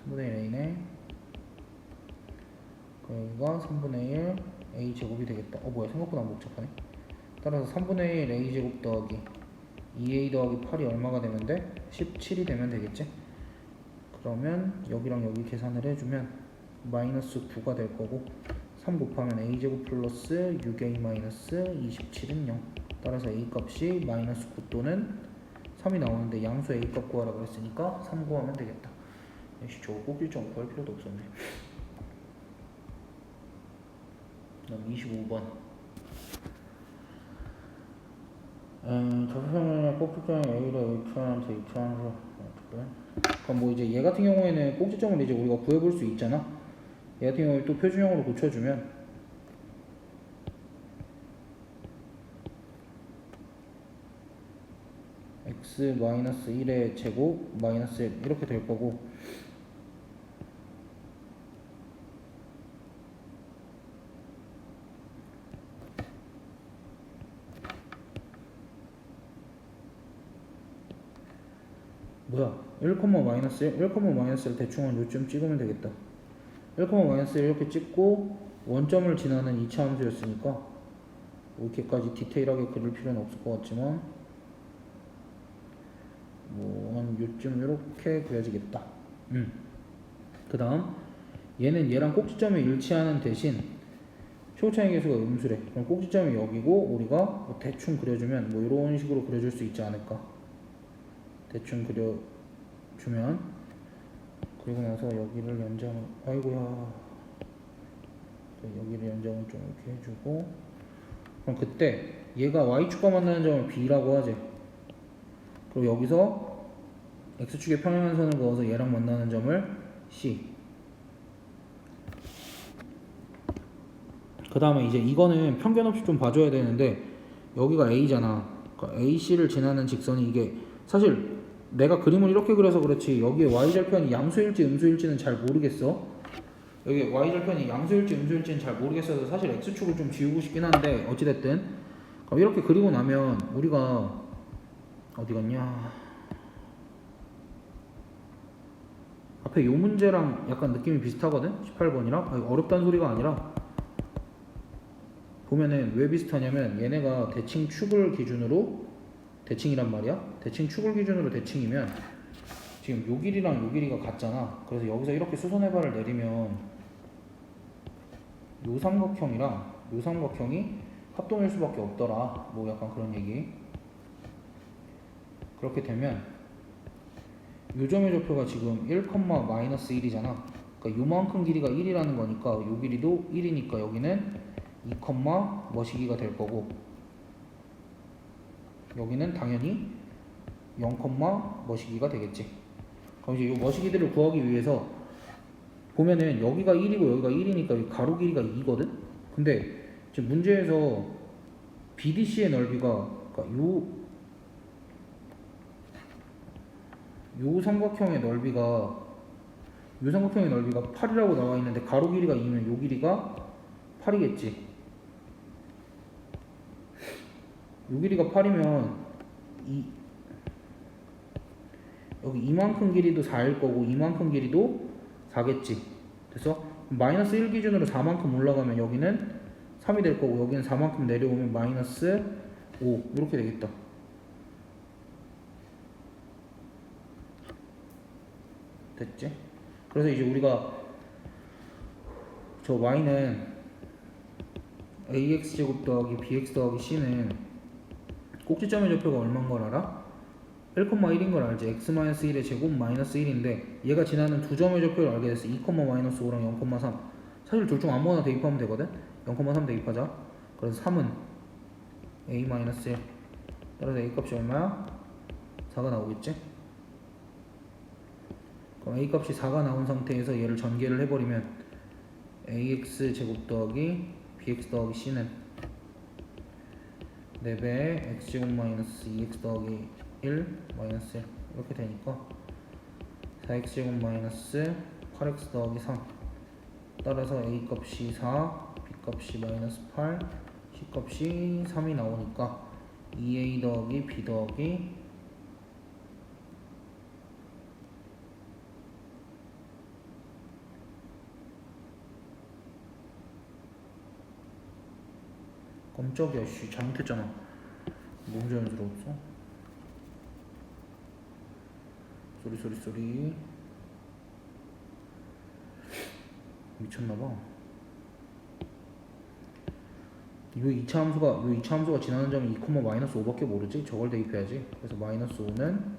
[SPEAKER 1] 3분의 1 a네. 여기가 3분의 1 a 제곱이 되겠다. 뭐야, 생각보다 안 복잡하네. 따라서 3분의 1 a 제곱 더하기 2a 더하기 8이 얼마가 되면 돼? 17이 되면 되겠지? 그러면 여기랑 여기 계산을 해주면 마이너스 9가 될 거고, 3 곱하면 a 제곱 플러스 6a 마이너스 27은 0. 따라서 a 값이 마이너스 9 또는 3이 나오는데 양수 a 값 구하라 그랬으니까 3 구하면 되겠다. 역시 저거 꼭지점 구할 필요도 없었네. 그다음 25번. 좌표평면의 꼭지점이 a를 h한테 입체하면서 어떡해? 그럼 뭐 이제 얘 같은 경우에는 꼭지점을 이제 우리가 구해볼 수 있잖아. 얘 같은 경우에 또 표준형으로 고쳐주면 x 마이너스 1의 제곱 마이너스 1 이렇게 될 거고, 뭐야 1, 마이너스 1, 1, 마이너스 1 대충 한 요쯤 찍으면 되겠다. 1, 마이너스 1 이렇게 찍고 원점을 지나는 2차 함수였으니까 뭐 이렇게까지 디테일하게 그릴 필요는 없을 것 같지만 뭐 한 요쯤 이렇게 그려지겠다. 그 다음 얘는 얘랑 꼭지점이 일치하는 대신 최고차이 계수가 음수래. 그럼 꼭지점이 여기고 우리가 뭐 대충 그려주면 뭐 이런 식으로 그려줄 수 있지 않을까. 대충 그려주면 그리고 나서 여기를 연장을 아이고야 여기를 연장을 좀 이렇게 해주고 그럼 그때 얘가 y축과 만나는 점을 b라고 하지. 그리고 여기서 x축에 평행한 선을 그어서 얘랑 만나는 점을 c. 그 다음에 이제 이거는 편견 없이 좀 봐줘야 되는데 여기가 a잖아. 그러니까 ac를 지나는 직선이 이게 사실 내가 그림을 이렇게 그려서 그렇지 여기에 y절편이 양수일지 음수일지는 잘 모르겠어. 여기 y절편이 양수일지 음수일지는 잘 모르겠어서 사실 x축을 좀 지우고 싶긴 한데 어찌됐든 그럼 이렇게 그리고 나면 우리가 어디 갔냐 앞에 요 문제랑 약간 느낌이 비슷하거든. 18번이랑 어렵다는 소리가 아니라 보면은 왜 비슷하냐면 얘네가 대칭 축을 기준으로 대칭이란 말이야. 대칭 축을 기준으로 대칭이면 지금 요 길이랑 요 길이가 같잖아. 그래서 여기서 이렇게 수선해발을 내리면 요 삼각형이랑 요 삼각형이 합동일 수밖에 없더라. 뭐 약간 그런 얘기. 그렇게 되면 요 점의 좌표가 지금 1, 마이너스 1이잖아. 그러니까 요만큼 길이가 1이라는 거니까 요 길이도 1이니까 여기는 2, 머시기가 될 거고 여기는 당연히 0, 머시기가 되겠지. 그럼 이제 이 머시기들을 구하기 위해서 보면은 여기가 1이고 여기가 1이니까 가로 길이가 2거든. 근데 지금 문제에서 BDC의 넓이가 그러니까 요 삼각형의 넓이가 8이라고 나와 있는데 가로 길이가 2면 요 길이가 8이겠지. 요 길이가 8이면 여기 이만큼 길이도 4일 거고 이만큼 길이도 4겠지. 그래서 마이너스 1 기준으로 4만큼 올라가면 여기는 3이 될 거고 여기는 4만큼 내려오면 마이너스 5 이렇게 되겠다. 됐지? 그래서 이제 우리가 저 y는 ax제곱 더하기 bx 더하기 c는 꼭지점의 좌표가 얼마인 걸 알아? 1,1인 걸 알지? x-1의 제곱 마이너스 1인데 얘가 지나는 두 점의 좌표를 알게 됐어. 2, 마이너스 5랑 0,3 사실 둘 중 아무거나 대입하면 되거든? 0,3 대입하자. 그래서 3은 a-1 따라서 a 값이 얼마야? 4가 나오겠지? 그럼 a 값이 4가 나온 상태에서 얘를 전개를 해버리면 ax 제곱 더하기 bx 더하기 c는 4배 x 제곱 마이너스 2x 더하기 1 마이너스 1 이렇게 되니까 4x 제곱 마이너스 8x 더하기 3 따라서 a 값이 4 b 값이 마이너스 8 c 값이 3이 나오니까 2a 더하기 b 더하기 깜짝이야 씨 잘못했잖아. 너무 자연스러웠어. 쏘리 미쳤나봐. 요 2차 함수가 지나는 점이 2, 마이너스 5밖에 모르지? 저걸 대입해야지. 그래서 마이너스 5는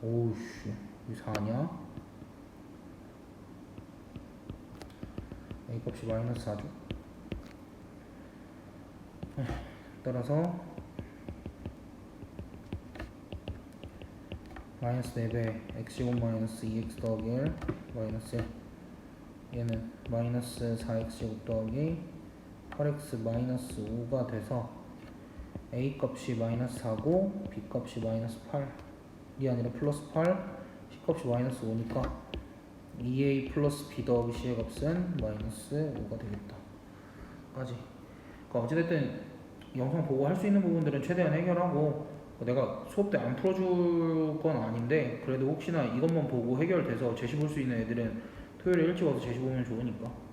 [SPEAKER 1] 오우씨 이게 4냐? a 값이 마이너스 4죠. 따라서 마이너스 4배 x제곱 마이너스 2x 더하기 1 마이너스 1 얘는 마이너스 4x 제곱 더하기 8x 마이너스 5가 돼서 a 값이 마이너스 4고 b 값이 마이너스 8이 아니라 플러스 8 c 값이 마이너스 5니까 2a 플러스 b 더하기 c의 값은 마이너스 5가 되겠다 까지. 그러니까 어찌됐든 영상 보고 할 수 있는 부분들은 최대한 해결하고
[SPEAKER 2] 내가 수업 때 안 풀어줄 건 아닌데 그래도 혹시나 이것만 보고 해결돼서 제시 볼 수 있는 애들은 토요일에 일찍 와서 제시 보면 좋으니까